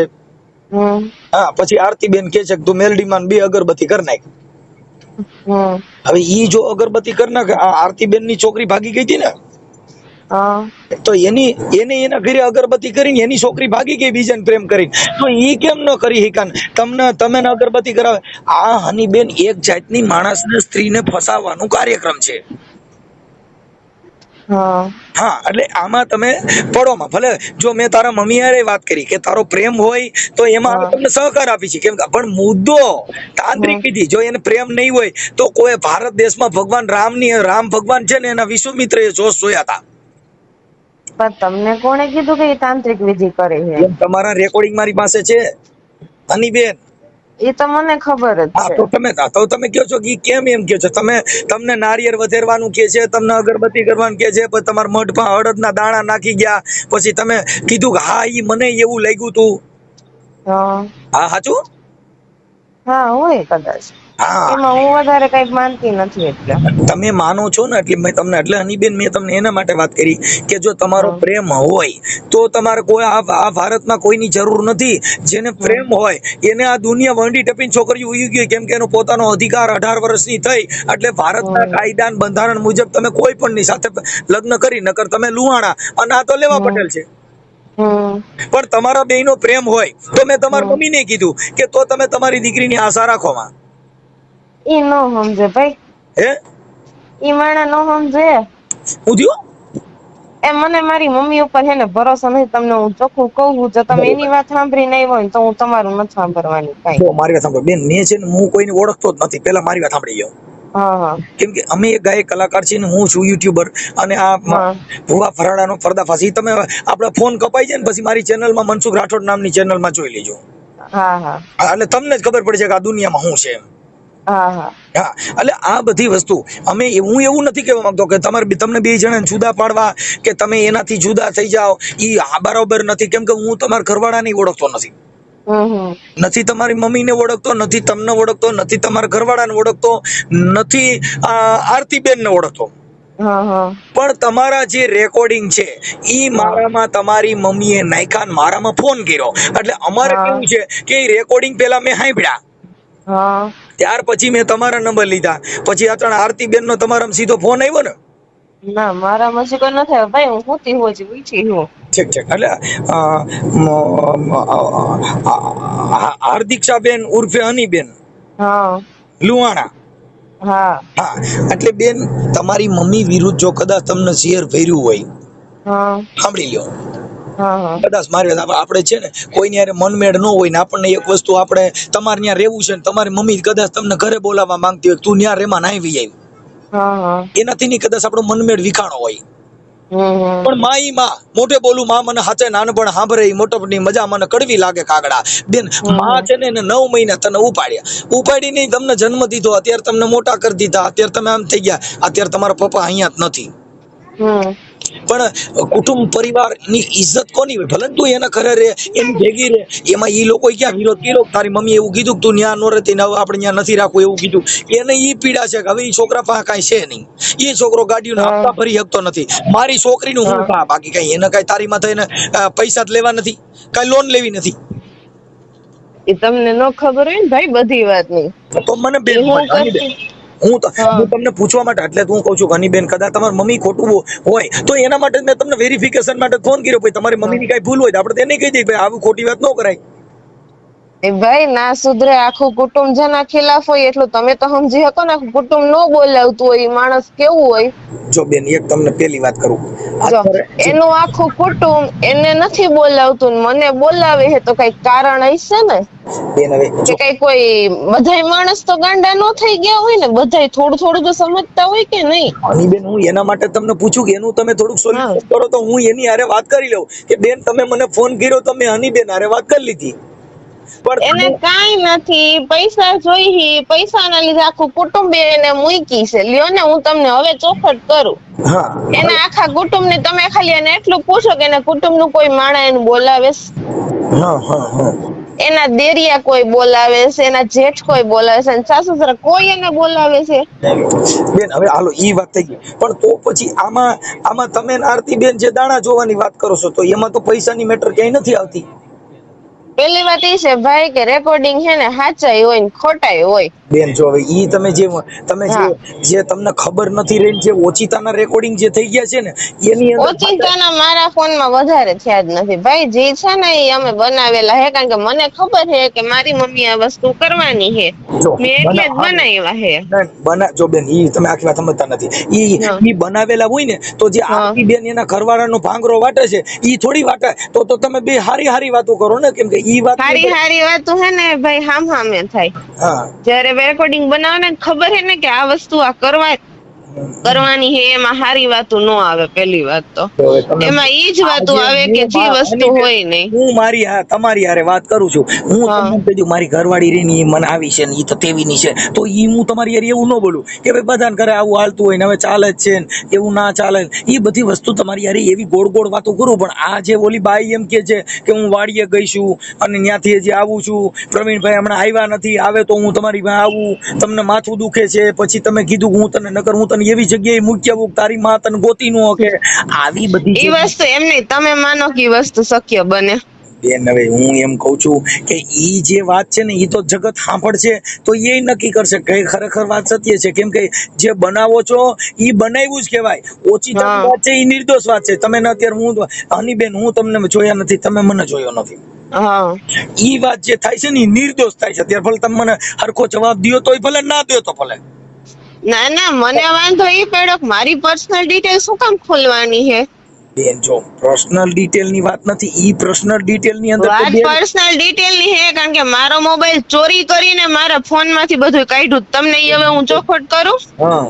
હા, પછી આરતીબેન કે છે કે તું મેલડીમાં 2 અગરબત્તી કરી નાખ. હવે ઈ જો અગરબત્તી કરી નાખે, આરતીબેન ની છોકરી ભાગી ગઈ હતી ને, તો એના ઘરે અગરબત્તી કરીને એની છોકરી ભાગી ગઈ બીજાને પ્રેમ કરીને, તો ઈ કેમ ન કરી હિકાન? તમે અગરબત્તી કરાવે. આ હનીબેન એક જાતની માણસને સ્ત્રીને ફસાવવાનું કાર્યક્રમ છે. હા, એટલે આમાં તમે પડોમાં ભલે જો મેં તારા મમ્મી હારે વાત કરી કે તારો પ્રેમ હોય તો એમાં અમે તમને સહકાર આપી છે. કેમ કે પણ મુદ્દો તાંત્રિક વિધિ, જો એને પ્રેમ નહીં હોય તો કોઈ ભારત દેશમાં ભગવાન રામ ભગવાન છે ને એના વિશ્વમિત્રએ જોશ જોયા હતા. પણ તમને કોણે કીધું કે તાંત્રિક વિધિ કરે છે? તમારા રેકોર્ડિંગ મારી પાસે છે હનીબેન. એ તો મને ખબર જ છે. તો તમે કહો છો કે કેમ એમ કહો છો? તમને નારિયેળ વધેરવાનું કે છે, તમને અગરબત્તી કરવાનું કે છે, પછી તમારા મઢમાં અડદના દાણા નાખી ગયા, પછી તમે કીધું કે હા ઈ મને એવું લાગ્યું તું. હા સાચું? હા હોય કદાચ. એમાં હું વધારે કઈક માનતી નથી. એટલે તમે માનો છો ને એટલે મેં તમને, એટલે હનીબેન મેં તમને એના માટે વાત કરી કે જો તમારો પ્રેમ હોય તો તમારે કોઈ આ ભારતમાં કોઈની જરૂર નથી. જેને પ્રેમ હોય એને આ દુનિયા વંડી ટપીને છોકરીઓ ઉઈ ગઈ. કેમ કે એનો પોતાનો અધિકાર 18 વર્ષની થઈ એટલે ભારતના કાયદા બંધારણ મુજબ તમે કોઈ પણ ની સાથે લગ્ન કરી, નકર તમે લુહાણા અને આ તો લેવા પટેલ છે. પણ તમારા બેયનો પ્રેમ હોય તો મેં તમારા મમ્મીને કીધું કે તો તમે તમારી દીકરીની આશા રાખો માં. ઈ નો સમજે ભાઈ. હે? ઈ માણા નો સમજે. હું થયું? એ મને મારી મમ્મી ઉપર છે ને ભરોસો નથી. તમને હું ચોખ્ખું કહું, જો તમે એની વાત સાંભળી નહીં હોય ને તો હું તમારું નથી સાંભળવાની. કાઈ મારી વાત સાંભળો બેન, મેં છે ને હું કોઈને ઓળખતો જ નથી. પેલા મારી વાત સાંભળી ગયો. હા હા કેમ કે અમે એક ગાયક કલાકાર છીએ ને હું છું યુટ્યુબર અને આ ભુવા ફરાડાનો પર્દાફાશ ઈ તમે આપણા ફોન કપાઈ જાય ને પછી મારી ચેનલમાં મનસુખ રાઠોડ નામની ચેનલમાં જોઈ લેજો. હા હા એટલે તમને જ ખબર પડશે કે આ દુનિયામાં શું છે એમ. હા હા હા એટલે આ બધી વસ્તુ હું એવું નથી કહેવા માંગતો કે તમને બે જણાને જુદા પાડવા કે તમે એનાથી જુદા થઈ જાઓ ઈ બરાબર નથી. કેમ કે હું તમારા ઘરવાળાને ઓળખતો નથી, નથી તમારી મમ્મીને ઓળખતો, નથી તમને ઓળખતો, નથી તમારા ઘરવાળાને ઓળખતો, નથી આરતીબેનને ઓળખતો, પણ તમારા જે રેકોર્ડિંગ છે ઈ મારામાં તમારી મમ્મીએ નાખ્યા ને મારામાં ફોન કર્યો. એટલે અમારે કેવું છે કે રેકોર્ડિંગ પેલા મેં સાંભળ્યા, ત્યાર પછી મેં તમારા નંબર લીધા, પછી આરતીબેન નો તમારા સીધો ફોન આવ્યો ને. ના મારા મજી કોઈ નથી ભાઈ, હું હોતી હોજ પૂછી હું. ઠીક ઠીક. એટલે હાર્દિક્ષાબેન ઉર્ફે હનીબેન લુહાણા. હા હા એટલે બેન તમારી મમ્મી વિરુદ્ધ જો કદાચ તમને શેર ભર્યું હોય, સાંભળી લ્યો, કદાચ મારે આપણે છે ને કોઈ યારે મનમેળ ન હોય ને આપણને એક વસ્તુ આપણે તમારે ત્યાં રહેવું છે ને તમારી મમ્મી કદાચ તમને ઘરે બોલાવવા માંગતી હોય, તું ત્યાં રેમાં ના આવી જાય, એનાથી નહીં કદાચ આપણો મનમેળ વિખાણો હોય. પણ માં મોઢે બોલું માં મને હાચે નાનપણ સાંભળે મોટપની મજા મને કડવી લાગે કાગડા. બેન માં છે ને 9 મહિના તને ઉપાડી નહીં તમને જન્મ દીધો, અત્યારે તમને મોટા કરી દીધા, અત્યારે તમે આમ થઈ ગયા, અત્યારે તમારા પપ્પા અહીંયા જ નથી. પણ કુટુંબ પરિવાર ની ઇજ્જત કોની હોય? ભલે તું એના ઘરે રે એની ભેગી રે, એમાં ઈ લોકો ક્યાં વિરોધ કર્યો? તારી મમ્મી એવું કીધું કે તું ન્યા નો રહેતી ને આપણે ન્યા નથી રાખવું એવું કીધું? એને ઈ પીડા છે કે હવે ઈ છોકરા પાસે કાંઈ છે નહીં, ઈ છોકરો ગાડીઓને હપ્તા ભરી શકતો નથી. મારી છોકરીનું હું કામ? બાકી કઈ એને કઈ તારી માથે એને પૈસા જ લેવા નથી, કઈ લોન લેવી નથી. એ તમને ન ખબર હોય ને ભાઈ બધી વાતની. તો મને બેન હું તમને પૂછવા માટે એટલે હું કહું છું કે હનીબેન કદાચ તમારી મમ્મી ખોટું હોય તો એના માટે મેં તમને વેરિફિકેશન માટે ફોન કર્યો. ભાઈ તમારી મમ્મીની કઈ ભૂલ હોય તો આપણે તેને કહી દઈએ ભાઈ આવી ખોટી વાત ન કરાય. એ ભાઈ ના સુધરે આખું કુટુંબ જેના ખિલાફ હોય એટલું તમે તો સમજી શકો ને. આખું કુટુંબ ન બોલાવતું હોય એ માણસ કેવું હોય? જો બેન એક તમને પેલી વાત કરું, એનું આખું કુટુંબ એને નથી બોલાવતું મને બોલાવે છે તો કઈ કારણ હશે ને બેન. હવે કે કઈ કોઈ બધાય માણસ તો ગાંડા નો થઈ ગયા હોય ને, બધાય થોડું થોડું તો સમજતા હોય કે નહીં? બેન હું એના માટે તમને પૂછું કે એનું તમે થોડુંક સોલ્યુશન કરો તો હું એની હારે વાત કરી લઉં કે બેન તમે મને ફોન કર્યો તો મેં હનીબેન હારે વાત કરી લીધી. એને કાઈ નથી, પૈસા જોઈ, પૈસા ના લીધે આખું કુટુંબ એને મૂકી છે. લ્યો ને હું તમને હવે ચોખટ કરું, એના આખા કુટુંબ ને તમે ખાલી એને એટલું પૂછો કે એના કુટુંબ નું કોઈ માણસ એને બોલાવે, એના દેરિયા કોઈ બોલાવે છે, એના જેઠ કોઈ બોલાવે છે, સાસુ સસરા કોઈ એને બોલાવે છે? બેન હવે હાલો ઈ વાત થઈ ગઈ, પણ તો પછી આમાં તમે આરતી બેન જે દાણા જોવાની વાત કરો છો તો એમાં તો પૈસાની મેટર ક્યાંય નથી આવતી. પેલી વાત એ છે ભાઈ કે રેકોર્ડિંગ છે ને સાચાઈ હોય ને ખોટાઈ હોય. બેન જો હવે ઈ તમે જે તમને ખબર નથી રહી જે ઓચિતાના રેકોર્ડિંગ જે થઈ ગયા છે ને એની અંદર ઓચિતાના મારા ફોનમાં વધારે થયા જ નથી ભાઈ. જે છે ને એ અમે બનાવેલા છે કારણ કે મને ખબર છે કે મારી મમ્મી આ વસ્તુ કરવાની છે, મેં એટલે જ બનાવ્યા છે. જો બેન ઈ તમે આખી વાત સમજતા નથી. ઈ બનાવેલા હોય ને તો જે આરતી બેન એના ઘરવાળાનો ભાંગરો વાટે છે ઈ થોડી વાટે તો તમે બે હારી વાતો કરો ને. કેમ કે ઈ વાત હારી વાતો હે ને ભાઈ હામે થાય. જયારે રેકોર્ડિંગ બનાવે ને ખબર હે ને કે આ વસ્તુ આ કરવાની છે, એમાં હારી વાતો ન આવે. પેલી વાત તો એમાં ઈ જ વાતો આવે કે જે વસ્તુ હોય નહીં. હું તમારી હારે વાત કરું છું, હું તમને કીધું મારી ઘરવાળી રેની મને આવી છે ને ઈ તો તેવીની છે તો ઈ હું તમારી હારે એવું ન બોલું કે ભાઈ બધાને ઘરે આવું હાલતું હોય ને હવે ચાલે જ છે ને એવું ના ચાલે. ઈ બધી વસ્તુ તમારી હારે એવી ગોળ વાતો કરું. પણ આ જે ઓલી બાઈ એમ કે છે કે હું વાડીએ ગઈ છું અને ત્યાંથી હજી આવું છું, પ્રવીણભાઈ હમણાં આવ્યા નથી, આવે તો હું તમારી પાસે આવું, તમને માથું દુખે છે, પછી તમે કીધું હું તને નકર હું તને એવી જગ્યાએ મૂક્યા તારી માં તને ગોતી નો કે આવી બધી ઈ વસ્તુ એમ નહીં. તમે માનો કે વસ્તુ શક્ય બને? બેન હવે હું એમ કઉ છું કે ઈ જે વાત છે ને ઈ તો જગત સાંભળશે તો એ નક્કી કરશે કે ખરેખર વાત સત્ય છે. કેમ કે જે બનાવો છો ઈ બનાવ્યું જ કહેવાય. ઓછી વાત છે ઈ નિર્દોષ વાત છે. તમે અત્યારે હું હનીબેન હું તમને જોયા નથી, તમે મને જોયો નથી. ઈ વાત જે થાય છે ને ઈ નિર્દોષ થાય છે. ત્યારે ભલે તમે મને હરખો જવાબ દો તોય ભલે, ના દો તો ભલે. ના મને વાંધો ઈ પડ્યો કે મારી પર્સનલ ડિટેલ શું કામ ખોલવાની છે? બેન જો પર્સનલ ડિટેલ ની વાત નથી, ઈ પર્સનલ ડિટેલ ની અંદર તો વાત બેન પર્સનલ ડિટેલ ની હે, કારણ કે મારો મોબાઈલ ચોરી કરીને મારા ફોન માંથી બધું કાઢ્યું. તમને ઈ હવે હું ચોખવટ કરું? હા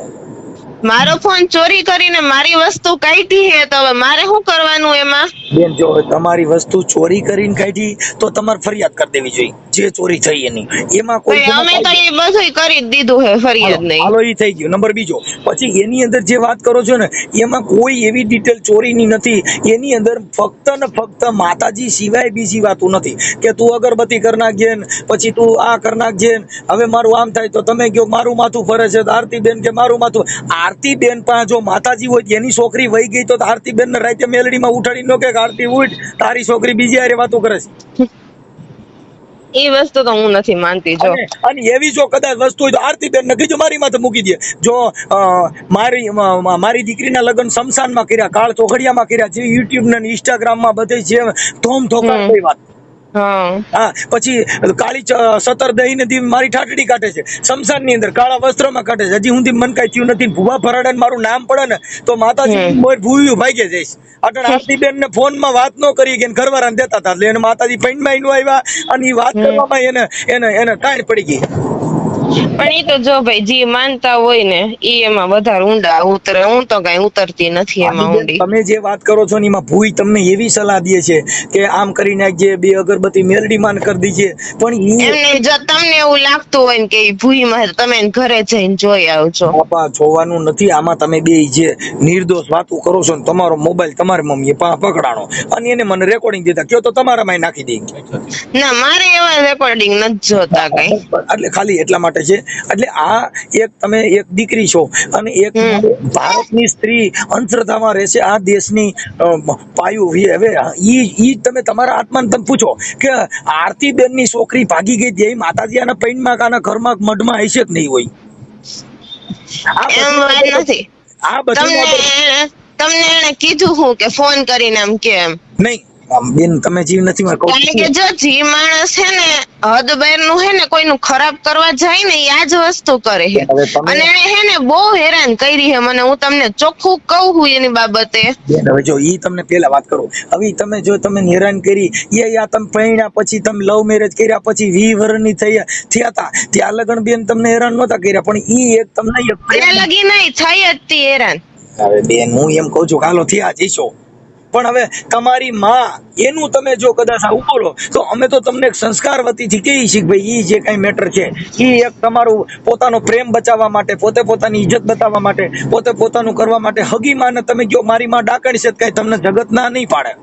મારો ફોન ચોરી કરીને મારી વસ્તુ કાઢી હે, તો હવે મારે શું કરવાનું એમાં? બેન જો તમારી વસ્તુ ચોરી કરીને કાઢી તો તમારે ફરિયાદ કરી દેવી જોઈએ, જે ચોરી થઈ એની. એમાં કોઈ ભાઈ અમે તો એ બધું કરી જ દીધું હે, ફરિયાદ નહીં. હાલો ઈ થઈ ગયું. નંબર બીજો, પછી એની અંદર જે વાત કરો છો ને એમાં કોઈ એવી ડિટેલ ચોરીની નથી. એની અંદર ફક્ત ને ફક્ત માતાજી સિવાય બીજી વાતો નથી કે તું અગરબત્તી કરી નાખજે ને પછી તું આ કરી નાખજે ને હવે મારું આમ થાય તો તમે કહો મારું માથું ફરે છે તો આરતીબેન કે મારું માથું. આરતીબેન પાસે જો માતાજી હોય તો એની છોકરી વહી ગઈ તો આરતીબેન ને રાતે મેલડીમાં ઉઠાડી નો કે આરતી ઉઠ તારી છોકરી બીજી હારે વાતો કરે છે. એ વસ્તુ તો હું નથી માનતી. જો અને એવી જો કદાચ વસ્તુ હોય તો આરતીબેન ને કીધું મારી માથે મૂકી દે. જો મારી દીકરીના લગ્ન શમશાનમાં કર્યા, કાળ ચોઘડિયામાં કર્યા, જે યુટ્યુબ ને ઇન્સ્ટાગ્રામ માં બધે જે ધોમ ધોકાર કોઈ વાત. હા પછી કાળી 17 દહીં ને મારી ઠાઠડી કાઢે છે શમશાન ની અંદર, કાળા વસ્ત્રમાં કાઢે છે. હજી સુધી મન કઈ થયું નથી. ભૂવા ભરાડા મારું નામ પડે ને તો માતાજી ભૂવ્યું ભાગે જઈશ. અટણ આરતીબેન ને ફોન માં વાત ન કરી કે ઘરવાળાને દેતા હતા એટલે એને માતાજી પૈણ માં નો આવ્યા અને એ વાત કરવામાં એને તાણ પડી ગઈ. પણ એ તો જો ભાઈ જે માનતા હોય ને એ એમાં વધારે ઊંડા ઉતરે. હું તો કઈ ઉતરતી નથી એમાં ઊંડી. તમે જે વાત કરો છો ને એમાં ભૂઈ તમને એવી સલાહ દે છે કે આમ કરી નાખજે, 2 અગરબત્તી મેલડી માન કરી દીજે. પણ એમને જો તમને એવું લાગતું હોય ને કે ભૂઈ માં તમે ઘરે જઈને જોઈ આવજો, બાપા જોવાનું નથી. આમાં તમે બે જે નિર્દોષ વાતો કરો છો ને તમારો મોબાઈલ તમારી મમ્મીએ પકડાણો અને એને મને રેકોર્ડિંગ દીધા કયો તો તમારામાં નાખી દે. ના મારે એવા રેકોર્ડિંગ નથી જોતા કઈ. એટલે ખાલી એટલા માટે છે. એટલે આ એક તમે એક દીકરી છો અને એક ભારતની સ્ત્રી અંધશ્રદ્ધામાં રહેશે, આ દેશની પાયું. હવે ઈ તમે તમારા આત્માને તમે પૂછો કે આરતીબેન ની છોકરી ભાગી ગઈ એ માતાજી આના પૈણમાં આના ઘરમાં મઢમાં હશે કે નહીં હોય? એમ વાત નથી. આ બધું તમને એને કીધું હું કે ફોન કરીને એમ કેમ નહીં બેન તમે જીવ નથી કારણ કે જો જે માણસ છે ને હદ બહાર નું હે ને કોઈનું ખરાબ કરવા જાય ને એ આ જ વસ્તુ કરે છે. અને એને હે ને બહુ હેરાન કરી છે મને. હું તમને ચોખ્ખું કહું છું એની બાબતે. હવે જો ઈ તમને પેલા વાત કરું. હવે તમે જો તમે હેરાન કરી એ તમે પૈણ્યા પછી તમે લવ મેરેજ કર્યા પછી 20 વર્ષની થયા હતા ત્યાં લગન બેન તમને હેરાન નહોતા કર્યા. પણ ઈ એક તમને ત્યાં લગી નહીં થઈ હતી હેરાન. હવે બેન હું એમ કઉ છું કાલો થયા જઈશો પણ હવે તમારી માં એનું તમે જો કદાચ આવું બોલો તો અમે તો તમને સંસ્કાર વતીથી કહીએ છીએ કે ભાઈ ઈ જે કઈ મેટર છે ઈ એક તમારું પોતાનો પ્રેમ બચાવવા માટે, પોતે પોતાની ઇજ્જત બતાવવા માટે, પોતે પોતાનું કરવા માટે હગી માને તમે જો મારી માં ડાકણી છે કઈ તમને જગત ના નહીં પાડે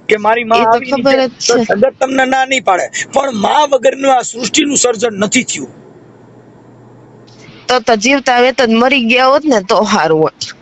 કે મારી માં આવી તો જગત તમને ના નહીં પાડે. પણ માં વગરનું આ સૃષ્ટિનું સર્જન નથી થયું. તો જીવતા વેત જ મરી ગયા હોત ને તો સારું હોત.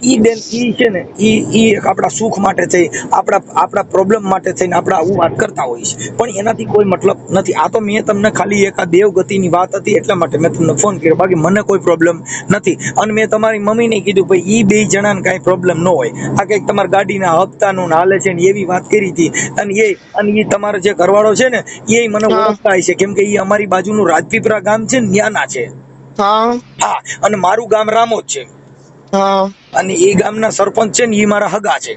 ઈ બેન ઈ છે ને ઈ એક આપણા સુખ માટે થઈ, આપણા પ્રોબ્લેમ માટે થઈને આપણે આવું વાત કરતા હોઈએ છીએ પણ એનાથી કોઈ મતલબ નથી. આ તો મેં તમને ખાલી એક આ દેવગતિની વાત હતી એટલા માટે મેં તમને ફોન કર્યો, બાકી મને કોઈ પ્રોબ્લેમ નથી. અને મેં તમારી મમ્મીને કીધું ભાઈ ઈ 2 જણાને કાંઈ પ્રોબ્લેમ ન હોય, આ કંઈક તમારા ગાડીના હપ્તાનું હાલે છે ને એવી વાત કરી હતી. અને એ તમારો જે ઘરવાળો છે ને એ મને ઓળખતા છે કેમ કે એ અમારી બાજુનું રાજપીપળા ગામ છે ને ત્યાંના છે. હા અને મારું ગામ રામોદ છે અને એ ગામના સરપંચ છે ને એ મારા હગા છે.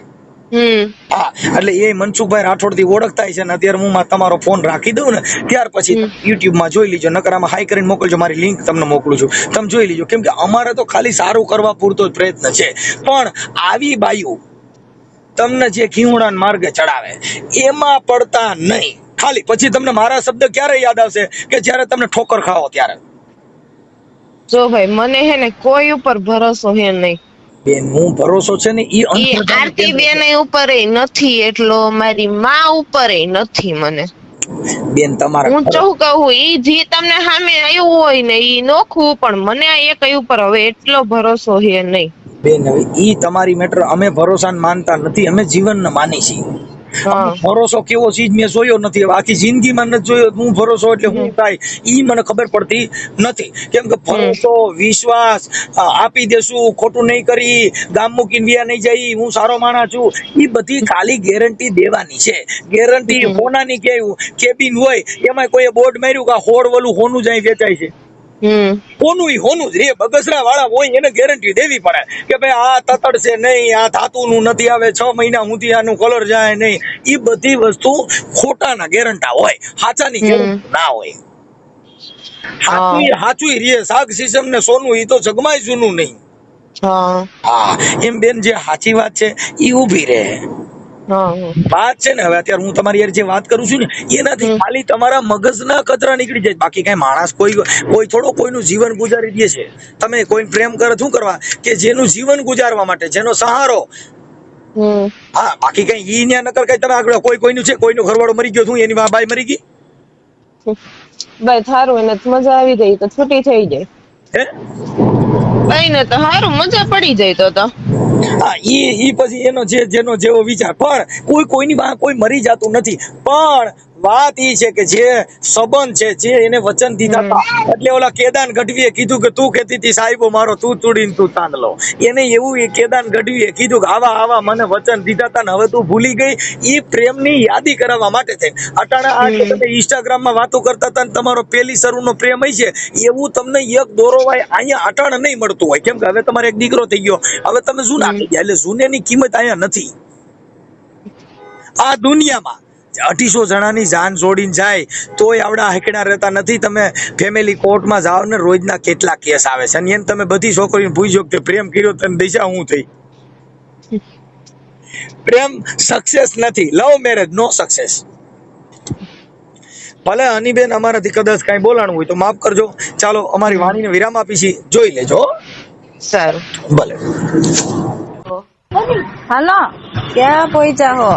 હા એટલે એ મનસુખભાઈ રાઠોડ થી ઓળખતા છે ને અત્યારે હું તમારો ફોન રાખી દઉં ને ત્યાર પછી યુટ્યુબ માં જોઈ લીજો, નકર આમાં હાઈ કરીને મોકલજો, મારી લિંક તમને મોકલું છું, તમે જોઈ લીજો. કેમ કે અમારે તો ખાલી સારું કરવા પૂરતો જ પ્રયત્ન છે. પણ આવી બાયુ તમને જે ખીવડા માર્ગે ચડાવે એમાં પડતા નહીં. ખાલી પછી તમને મારા શબ્દ ક્યારે યાદ આવશે કે જયારે તમને ઠોકર ખાઓ ત્યારે. જો ભાઈ મને હે ને કોઈ ઉપર ભરોસો હે નહીં બેન. હું ભરોસો છે ને ઈ આરતી બેન ઉપર નથી, એટલો મારી માં ઉપર નથી મને. બેન તમારા હું ચૌ કહું ઈ જે તમને સામે આવ્યું હોય ને ઈ નોખું, પણ મને એક ઉપર હવે એટલો ભરોસો હે નહીં. બેન હવે ઈ તમારી મેટર. અમે ભરોસાને માનતા નથી, અમે જીવનને માની છીએ. ભરોસો કેવો ચીજ મેં જોયો નથી, હવે આખી જિંદગીમાં નથી જોયો. હું ભરોસો એટલે હું થાય ઈ મને ખબર પડતી નથી. કેમ કે ભરોસો, વિશ્વાસ આપી દેશું, ખોટું નહીં કરી, ગામ મૂકીને વ્યા નહીં જાય, હું સારો માણસ છું, ઈ બધી ખાલી ગેરંટી દેવાની છે. ગેરંટી હોનાની કેબિન હોય એમાં કોઈ બોર્ડ માર્યું કે હોડ વલું હોનું જાય વેચાય છે. કોનું ઈ હોનું જ રે, બગસરા વાળા હોય એને ગેરંટી દેવી પડે કે ભાઈ આ તતડશે નહીં, આ ધાતુનું નથી આવે, 6 મહિના સુધી આનું કલર જાય નહીં. ઈ બધી વસ્તુ ખોટાના ગેરંટા હોય, સાચાની ગેરંટી ના હોય. સાચું રે, શાક સીસમ ને સોનું ઈ તો જગમાય જૂનું નહીં. હા એમ બેન, જે સાચી વાત છે ઈ ઊભી રહે. વાત છે ને, હવે અત્યારે હું તમારી યાર જે વાત કરું છું ને એનાથી ખાલી તમારા મગજના કચરા નીકળી જાય, બાકી કઈ માણસ કોઈ થોડો કોઈનું જીવન ગુજારી દે છે. તમે કોઈ પ્રેમ કરે શું કરવા કે જેનું જીવન ગુજારવા માટે, જેનો સહારો. હા બાકી કઈ ઈ ન્યા નકર કઈ તમે આગળ કોઈનું છે, કોઈનો ઘરવાળો મરી ગયો, શું એની બાઈ મરી ગઈ? ભાઈ થારું એને મજા આવી ગઈ તો છૂટી થઈ જાય. હે ભાઈ ને તો સારું મજા પડી જાય તો. હા ઈ પછી એનો જેનો જેવો વિચાર. પણ કોઈની કોઈ મરી જતું નથી, પણ વાત ઈ છે કે જે સંબંધ છે, જે એને વચન દીધા હતા, એટલે ઓલા કેદાન ગઢવીએ કીધું કે તું કહેતી હતી સાહેબો મારો તું તૂડીને તું તાંદલો, એને એવું એ કેદાન ગઢવીએ કીધું કે આવા મને વચન દીધા હતા ને હવે તું ભૂલી ગઈ. ઈ પ્રેમની યાદી કરાવવા માટે થઈને અટાણા આ કે તમે ઇન્સ્ટાગ્રામમાં વાતો કરતા હતા ને તમારો પેલી શરૂનો પ્રેમ હોય છે, એવું તમને એક દોરોવાય અહીંયા અટાણા નહીં મળતું હોય. કેમ કે હવે તમારે એક દીકરો થઈ ગયો, હવે તમે શું નાખી ગયા, એટલે જૂનેની કિંમત અહીંયા નથી. આ દુનિયામાં 250 જણાની જાન જોડીને જાય તોય આવડા હેકડા રહેતા નથી. તમે ફેમિલી કોર્ટમાં જાઓ ને રોજના કેટલા કેસ આવે છે, અને એને તમે બધી છોકરીને પૂછ્યો કે પ્રેમ કર્યો તને દિશા હું થઈ? પ્રેમ સક્સેસ નથી, લવ મેરેજ નો સક્સેસ. ભલે હનીબેન અમારાથી કદાચ કઈ બોલાણું હોય તો માફ કરજો. ચાલો અમારી વાણીને વિરામ આપી છે, જોઈ લેજો. સારું ભલે. હાલો, ક્યાં પહોંચ્યા હો?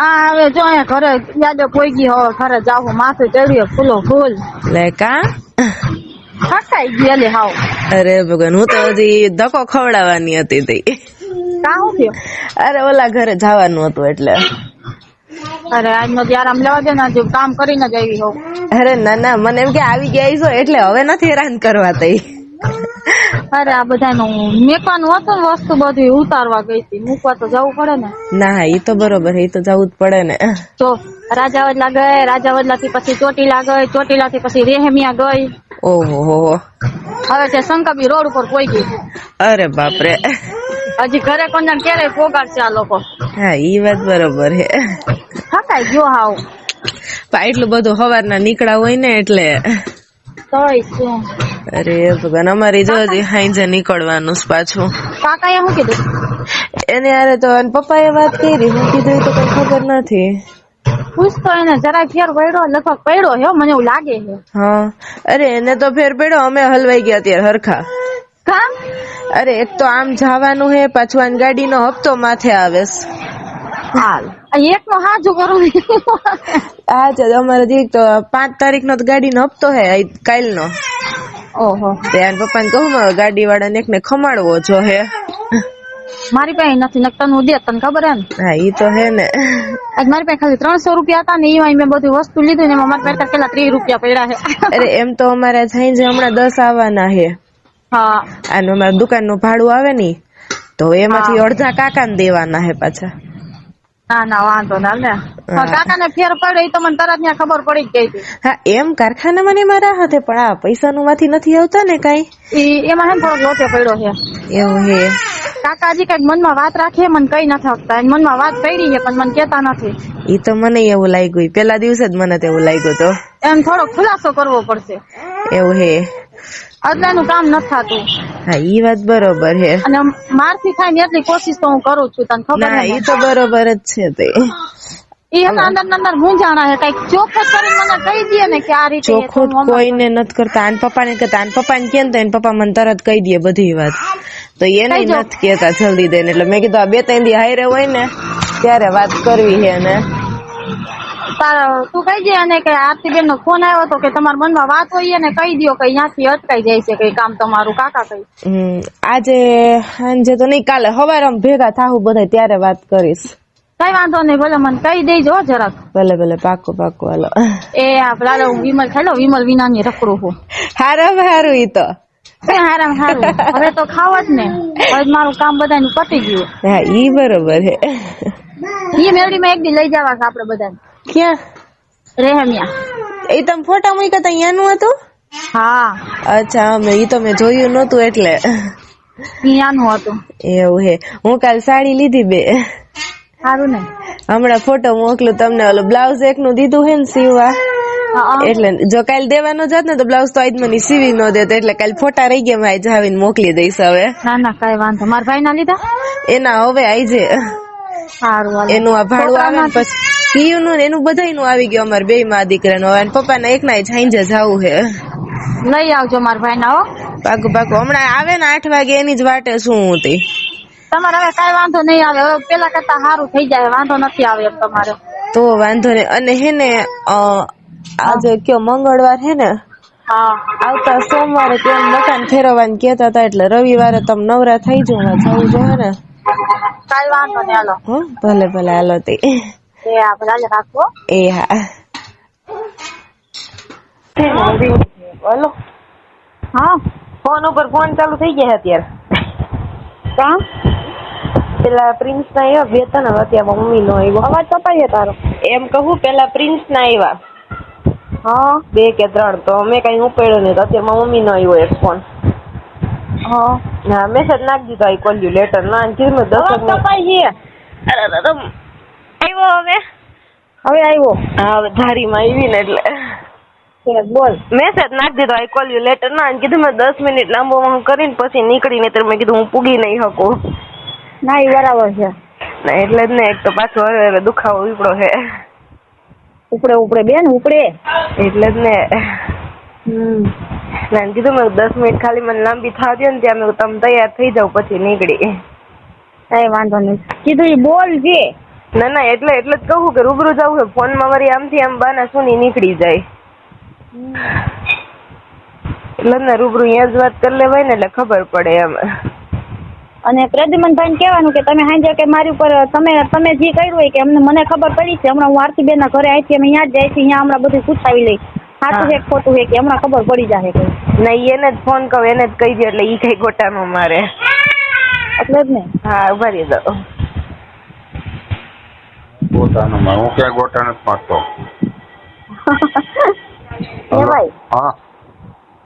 આ હવે જો અહીંયા ઘરે યાદો પોઈ ગઈ, હવે ઘરે જાવું, માથું ચડ્યું ફૂલો ફૂલ લે કા થકાઈ ગયેલી હાવ. અરે ભગવાન, હું તો હજી ધક્કો ખવડાવવાની હતી તે. કા હું થયું? અરે ઓલા ઘરે જવાનું હતું એટલે. અરે આજનો આરામ લેવા દે ને, કામ કરીને જ આવી હોઉં. અરે ના મને એમ કે આવી ગયા છો એટલે હવે નથી હેરાન કરવા તઈ. અરે આ બધાનું મેકવાનું હતું ને, વસ્તુ બધી ઉતારવા ગઈ હતી, મૂકવા તો જવું પડે ને. ના ઈ તો બરોબર, એ તો જવું જ પડે ને. તો રાજાવદલા ગઈ, રાજાવદલા થી પછી ચોટીલા ગઈ, ચોટીલા થી પછી રેહમિયા ગઈ. ઓહો, હવે તે શંકાબી રોડ ઉપર પોઈ ગઈ. અરે બાપરે, હજી ઘરે કોને ક્યારે પોગાડશે આ લોકો. હા ઈ વાત બરોબર હે. થકાઈ ગયો હાવ. એટલું બધું સવારના નીકળ્યા હોય ને એટલે. તોય શું. અરે ભગવાન, અમારી જો હજી હાંજે નીકળવાનું છે પાછું. કાકાએ શું કીધું? એને યારે તો પપ્પાએ વાત કરી, હું કીધું તો કઈ ખબર નથી. પૂછતો એને જરાય ફેર પડ્યો, લગભગ પડ્યો હે, મને એવું લાગે છે. હા અરે એને તો ફેર પડ્યો, અમે હલવાઈ ગયા ત્યારે હરખા. કામ? અરે એક તો આમ જવાનું હે, પાછું આની ગાડીનો હપ્તો માથે આવે. હાલ એક નો હાજુ કરું. હા છે અમારે દીક તો 5 તારીખનો ગાડીનો હપ્તો હે, કાલનો. ઓહો, ત્યાં પપ્પાને કહું ગાડી વાળાને એકને ખમાડવો જો હે. મારી પાસે નથી, નક તને દે, તને ખબર હે ને. હા ઈ તો હે ને. આજ મારી પાસે ખાલી 300 રૂપિયા હતા ને, એમાં મેં બધી વસ્તુ લીધું ને એમાં મારી પાસે પેલા 30 રૂપિયા પડ્યા છે. અરે એમ તો અમારે સાંજે હમણાં 10 આવવાના હે. હા, અને અમારા દુકાનનું ભાડું આવે ને તો એમાંથી અડધા કાકાને દેવાના હે પાછા. ના વાંધો ના લે. કાકાને ફેર પડ્યો એ તો મને તરત ત્યાં ખબર પડી જ ગઈ હતી. હા એમ કારખાનામાં ને મારા હાથે, પણ આ પૈસાનું માંથી નથી આવતા ને કઈ. એમાં હે ને થોડોક લોચો પડ્યો છે. એવું હે. કાકા હજી કઈક મનમાં વાત રાખે, મને કઈ નથી આપતા. મનમાં વાત પડી છે પણ મને કેતા નથી. ઈ તો મને એવું લાગ્યું, પેલા દિવસે જ મને તેવું લાગ્યું. તો એમ થોડો ખુલાસો કરવો પડશે. એવું હે. અદલાનું કામ નથી થતું. હા ઈ વાત બરોબર હે. અને મારથી થાય ને એટલી કોશિશ તો હું કરું છું, તને ખબર ના ઈ તો બરોબર જ છે. તે ઈ અંદર મૂંઝાણા છે, કઈક ચોખ્ખટ કરીને મને કહી દે ને કે આ રીતે. ચોખ્ખું કોઈને નથી કરતા. આન પપ્પાને કહેતા, આન પપ્પાને કે ને પપ્પા મને તરત કહી દે બધી વાત, તો એને નથી કેતા જલ્દી દે. એટલે મેં કીધું આ 2-3 દી હારે હોય ને ત્યારે વાત કરવી છે ને. તું કહી દે અને કે આરતીબેન નો ફોન આવ્યો હતો કે તમારા મનમાં વાત હોય ને કહી દો કે અહીંયાથી અટકાઈ જાય છે કઈ કામ તમારું. કાકા કઈ આજે સાંજે તો નહીં, કાલે સવારે ભેગા થાવું બધા ત્યારે વાત કરીશ. કઈ વાંધો નહીં, ભલે મને કહી દેજો જરાક. ભલે પાકો હાલો. એ આપડે હું વિમલ ખાઈ લો, વિમલ વિના ની રખડું હું. હારું ઈ તો હારામ હારું. હવે તો ખાવ જ ને, હવે મારું કામ બધાનું પતી ગયું. હા ઈ બરોબર હે. ઈ મેળવી માં એક દી લઈ જવા આપડે બધા. ક્યાં? રેહમિયા. એ તમે ફોટા મૂક્યા હતા અહીંયાનું હતું? હા અચ્છા ઈ તો મેં જોયું નહોતું એટલે ત્યાંનું હતું. એવું હે. હું કાલ સાડી લીધી 2. સારું ને. હમણાં ફોટો મોકલું તમને. ઓલો બ્લાઉઝ એકનું દીધું હે ને સીવવા, એટલે જો કાલ દેવાનો જાત ને તો બ્લાઉઝ તો આજ મને સીવી ન દેતો, એટલે કાલ ફોટા રહી ગયા આજ આવીને મોકલી દઈશ. હવે ના ના કઈ વાંધો. મારા ભાઈ ના લીધા એના હવે આઈજે સારું. એનું આ ભાડું આવે ને પછી સીયું નું એનું બધાયનું આવી ગયું અમારે 2 માં દીકરાનું. હવે પપ્પા ના એક ના સાંજે જવું હે. લઈ આવજો મારા ભાઈ ના. હો પાકું પાકું. હમણાં આવે ને 8 વાગે એની જ વાટે શું હતી. તમારે હવે કઈ વાંધો નહીં આવે. હવે પેલા કરતા સારું થઈ જાય. વાંધો નથી આવે એમ તમારે તો વાંધો નહીં. અને હે ને આજે કયો મંગળવાર હે ને, હા આવતા સોમવારે કેમ મકાન ફેરવવાનું કેતા હતા, એટલે રવિવારે તમે નવરા થઈ જાવ. જવું જોઈએ ને. કઈ વાંધો નહીં. હાલો ભલે ભલે હાલો તે. એ આપણે રાખો. એ હા. હલો. હા ફોન ઉપર ફોન ચાલુ થઈ ગયા અત્યારે. કાં પેલા પ્રિન્સ ના આવ્યા 2 ત્રણ અત્યારે મમ્મી નો આવ્યો. અવાજ કપાય તારો. એમ કહું પેલા પ્રિન્સ ના આવ્યા હા 2 કે 3 તો મેં કઈ ઉપાડ્યો નહીં. તો અત્યારે મમ્મી નો આવ્યો એક ફોન. હા ના મેસેજ નાખી દીધો. આઈ કોલ યુ લેટર ના કીધું 10 કપાય છે. આવ્યો હવે આવ્યો. હા હવે ધારીમાં આવી ને એટલે બોલ. મેસેજ નાખી દીધો. આઈ કોલ યુ લેટર ના કીધું મેં 10 મિનિટ લાંબો કરીને પછી નીકળીને ત્યારે મેં કીધું હું પૂગી નહીં શકું. ના એ બરાબર છે. ના એટલે જ ને એક તો પાછો હવે દુખાવો ઉપડો છે. ઉપડે બેન ઉપડે. એટલે જ ને ના કીધું મેં 10 મિનિટ ખાલી મને લાંબી થવા દો ને ત્યાં મેં તમે તૈયાર થઈ જાવ પછી નીકળી. કઈ વાંધો નહીં. કીધું એ બોલ છે. ના ના એટલે જ કહું કે રૂબરૂ જવું છે. ફોનમાં વળી આમથી આમ બાના સુની નીકળી જાય. એટલે ને રૂબરૂ અહીંયા જ વાત કરી લેવાય ને એટલે ખબર પડે એમ. અને પ્રદ્યુમનભાઈ ને કહેવાનું કે તમે સાંજે કે મારી ઉપર તમે જે કર્યું હોય કે અમને મને ખબર પડી છે. હમણાં હું આરતીબેન ના ઘરે આવી છે. અમે અહીંયા જ જાય છે. અહીંયા હમણાં બધું પૂછાવી લઈ. સાચું છે ખોટું છે કે હમણાં ખબર પડી જાય. નહીં એને જ ફોન કહું એને જ કહી દે એટલે ઈ કઈ ગોટાનો મારે. એટલે જ ને. હા ઉભા રહી જાઓ. ગોટાનો માં હું ક્યાં ગોટા નથી મારતો. એ ભાઈ હા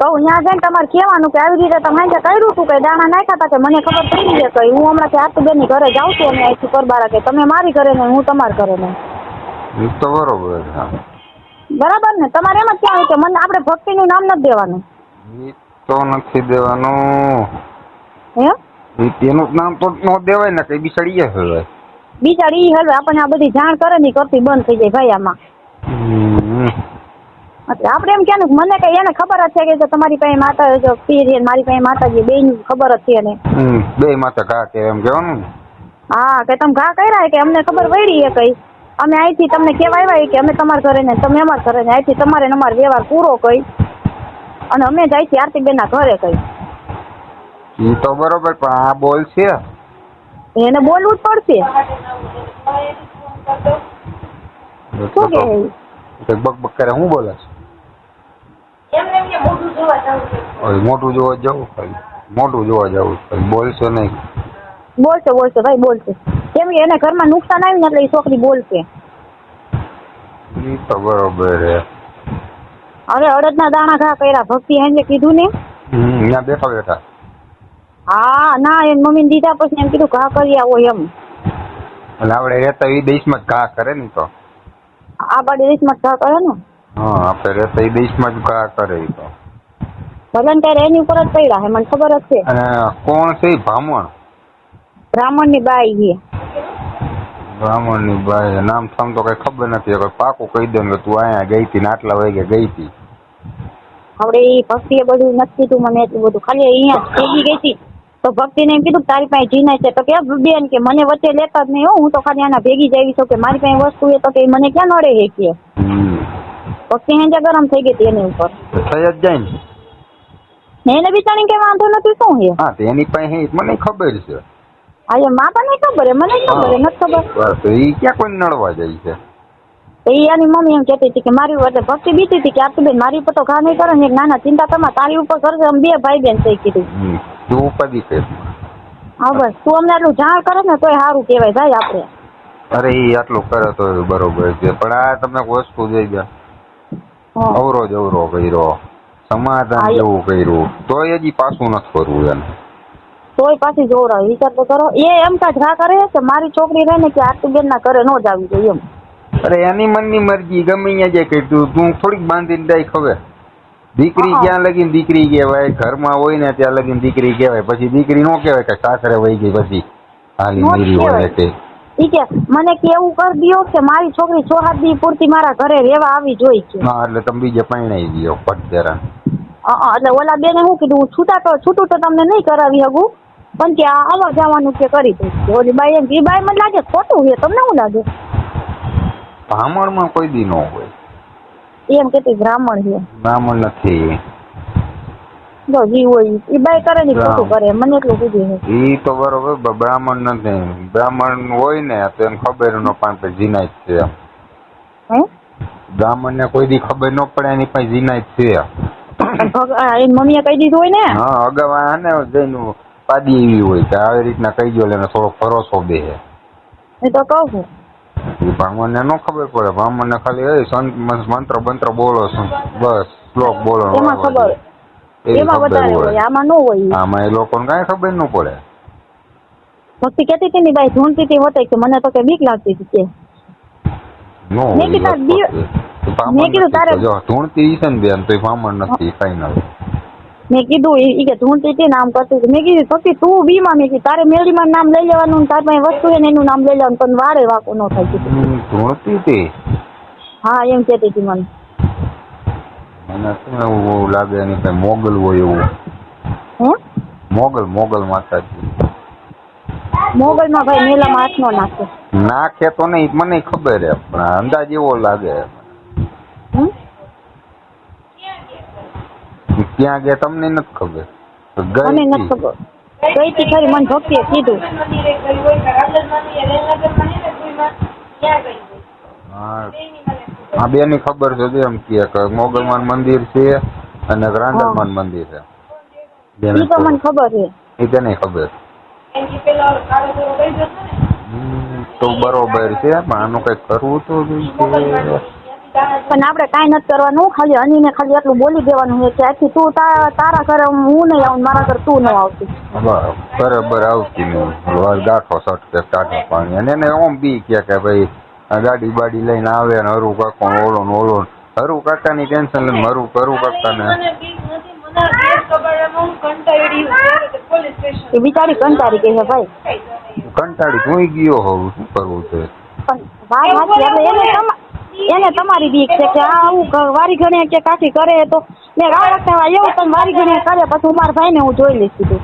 તો અહીંયા જઈને તમારે કહેવાનું કે આવી રીતે તમે સાંજે કર્યું હતું કે દાણા નાખ્યા હતા કે મને ખબર પડી છે કઈ. હું હમણાં આરતીબેન ની ઘરે જાઉં છું અને અહીંથી કરબારા કે તમે મારી ઘરે નહીં હું તમારા ઘરે નહીં. એ તો બરોબર છે. બરાબર ને. તમારે એમ જ કહેવાનું કે મને આપણે ભક્તિનું નામ નથી દેવાનું. એ તો નથી દેવાનું. એનું નામ તો ન દેવાય ને. કઈ બિચારી હલવાય. બિચારી ઈ હલવે. આપણને આ બધી જાણ કરે ને કરતી બંધ થઈ જાય ભાઈ આમાં. એટલે આપણે એમ કહેવાનું મને કઈ એને ખબર જ છે કે તમારી પાસે માતા પીર છે મારી પાસે માતાજી બે ખબર જ છે એને. 2 માતા ઘા કે એમ કેવાનું ને. હા કે તમે ઘા કર્યા કે અમને ખબર પડી એ કઈ. અમે અહીંથી તમને કહેવા આવ્યા કે અમે તમારા ઘરે ને તમે અમારા ઘરે ને અહીંથી તમારે અમારો વ્યવહાર પૂરો કઈ અને અમે જાય છે આરતીબેન ના ઘરે કઈ. એ તો બરોબર પણ આ બોલ છે એને બોલવું જ પડશે. શું કે બક કરે હું બોલે મોટું જોવા જવું ખાલી. મોટું જોવા જવું ખાલી. બોલશે નહીં. બોલશે ભાઈ બોલશે. કેમ કે એને ઘરમાં નુકસાન આવ્યું ને એટલે એ છોકરી બોલશે. એ તો બરોબર હે. હવે અડદના દાણા ઘા કર્યા ભક્તિ એને કીધું ને. ત્યાં બેઠા. હા ના એમ મમ્મી દીધા પછી એમ કીધું ઘા કરી આવો એમ. એટલે આપણે રહેતા એ દેશમાં જ ઘા કરે ને. તો આ બાડી દેશમાં ઘા કરે ને. હા આપણે રહેતા એ દેશમાં જ ઘા કરે. તો ભલન ત્યારે એની ઉપર જ પડ્યા હે મને ખબર જ છે. અને કોણ છે બ્રાહ્મણ? બ્રાહ્મણ ની બાઈ છે. બ્રાહ્મણ ની બાઈ નામ થામ તો કઈ ખબર નથી. પાકું કહી દે કે તું અહીંયા ગઈ હતી ને આટલા વાગે ગઈ હતી. હવે એ ભક્તિ એ બધું નથી કીધું મને એટલું બધું. ખાલી અહીંયા ભેગી ગઈ હતી તો ભક્તિ ને એમ કીધું તારી પાસે જીના છે તો કે બેન કે મને વચ્ચે લેતા જ નહીં હો. હું તો ખાલી આના ભેગી જ આવી છું કે મારી પાસે વસ્તુ એ તો કે મને ક્યાં નડે છે કે. ભક્તિ હેંજા ગરમ થઈ ગઈ હતી એની ઉપર. થઈ જ જાય ને એને બિચારી કે વાંધો નથી શું છે. હા એની પાસે મને ખબર છે. આજે માતા ને ખબર હે મને ખબર હે નથી ખબર. તો એ ક્યાં કોઈ નડવા જાય છે. એ એની મમ્મી એમ કહેતી હતી કે મારી એટલે ભક્તિ બીતી હતી કે આરતીબેન મારી ઉપર તો ઘા નહીં કરે ને નાના ચિંતા તમારે તારી ઉપર કરશે અમે 2 ભાઈ બેન થઈ કીધું. તું ઉપાધિ કર. હા બસ તું અમને આટલું જાણ કરે ને તોય સારું કહેવાય ભાઈ આપણે. અરે એ આટલું કરે તો બરોબર છે પણ આ તમે વસ્તુ જોઈ ગયા. અવરો જ અવરો કર્યો. સમાધાન જેવું કર્યું તોય હજી પાછું નથી કરવું એને. તોય પાછી જોવરાવે. વિચાર તો કરો. એ એમ કાંઈ ઘા કરે કે મારી છોકરી રહે ને કે આરતીબેન ના ઘરે ન જ આવી જોઈએ એમ. અરે એની મનની મરજી ગમે અહીંયા જાય કઈ તું થોડીક બાંધીને જાય ખબર. દીકરી ક્યાં લગીને દીકરી કહેવાય, ઘરમાં હોય ને ત્યાં લગીને દીકરી કહેવાય, પછી દીકરી નો કહેવાય કે સાસરે વહી ગઈ પછી હાલી મેરી હોય કે ઈ કે મને કે એવું કરી દો કે મારી છોકરી 6-7 દી પૂરતી મારા ઘરે રહેવા આવી જોઈ છે. હા એટલે તમે બીજે પરણાવી દો પટદેરા. એટલે ઓલા બેને શું કીધું હું છૂટું તો તમને નહીં કરાવી શકું પણ કે આવવા જવાનું કે કરી દઈશ. ઓલી બાઈ એમ એ બાઈ મને લાગે ખોટું છે. તમને શું લાગે? બ્રાહ્મણમાં કોઈ દી ન હોય. એમ કેતી બ્રાહ્મણ છે. બ્રાહ્મણ નથી. જો જી હોય એ બાઈ કરે ને ખોટું કરે મને એટલું કીધું છે. ઈ તો બરોબર બ્રાહ્મણ નથી. બ્રાહ્મણ હોય ને તો એને ખબર ન પડે જીનાય છે. હે બ્રાહ્મણ ને કોઈ દી ખબર ન પડે એની પાસે જીનાય છે. એની મમ્મીએ કહી દીધું હોય ને. હા અગાઉ આને જઈને પાડી એવી હોય કે આવી રીતના કહી દો એટલે થોડો ભરોસો બેસે. એ તો કહું છું. બ્રાહ્મણ ને નો ખબર પડે. બ્રાહ્મણ ને ખાલી મંત્ર બંત્ર બોલો બસ શ્લોક બોલો એમાં ખબર એમાં વધારે હોય આમાં ન હોય. આમાં એ લોકોને કાંઈ ખબર ન પડે. ભક્તિ કેતી હતી ને બાઈ ઢૂંઢતી હતી હોતે કે મને તો કે બીક લાગતી હતી કે મેં કીધું તારે ઢૂંઢતી છે ને બેન તો બ્રાહ્મણ નથી ફાઈનલ. મેં કીધું એ કે ઢૂંઢતી હતી નામ કરતી હતી. મેં કીધું ભક્તિ તું બીમાં મેં કીધું તારે મેળીમાં નામ લઈ લેવાનું તાર પાસે વસ્તુ છે ને એનું નામ લઈ લેવાનું પણ વારે વાકો ન થાય. ઢૂંઢતી હતી. હા એમ કેતી હતી મને. મને શું એવું લાગે એની કઈ મોગલ હોય એવું. મોગલ માતાજી. મોગલ માં ભાઈ મેલામાં હાથ નો નાખે. નાખે તો નહીં મને ખબર હે પણ અંદાજ એવો લાગે. ક્યાં ગયા તમને નથી ખબર? મને નથી ખબર. ગઈ હતી ખરી મને ભક્તિએ કીધું. હા બેની ખબર છે એમ કે મોગલમાન મંદિર છે અને રાંદલમાન મંદિર છે. ઈ તો મને ખબર છે. એ તેને ખબર. તો બરોબર છે પણ આનું કઈ કરવું તો પણ આપણે કાંઈ નથી કરવાનું. ખાલી અનીને ખાલી એટલું બોલી દેવાનું છે કે આથી તું તારા ઘરે હું નહીં આવું મારા ઘરે તું ન આવતી. બરાબર આવતી નહીં ગાંઠો સટકે ટાટા પાણી અને એને ઓમ બી કે ભાઈ ગાડી બાડી લઈને આવે ને હરુ કાકો ઓલો હરુ કાકાની ટેન્શન લઈને હરુ કાકા ને બિચારી કંટાળી ગઈ છે ભાઈ. કંટાળી જોઈ ગયો હોવ શું કરવું છે. એને તમારી બીક છે કે આવું વારી ઘણે કે કાઠી કરે તો મેં આ વખતે એવું તમે વારી ઘણે કરે પછી હું મારા ભાઈને હું જોઈ લઈશ કીધું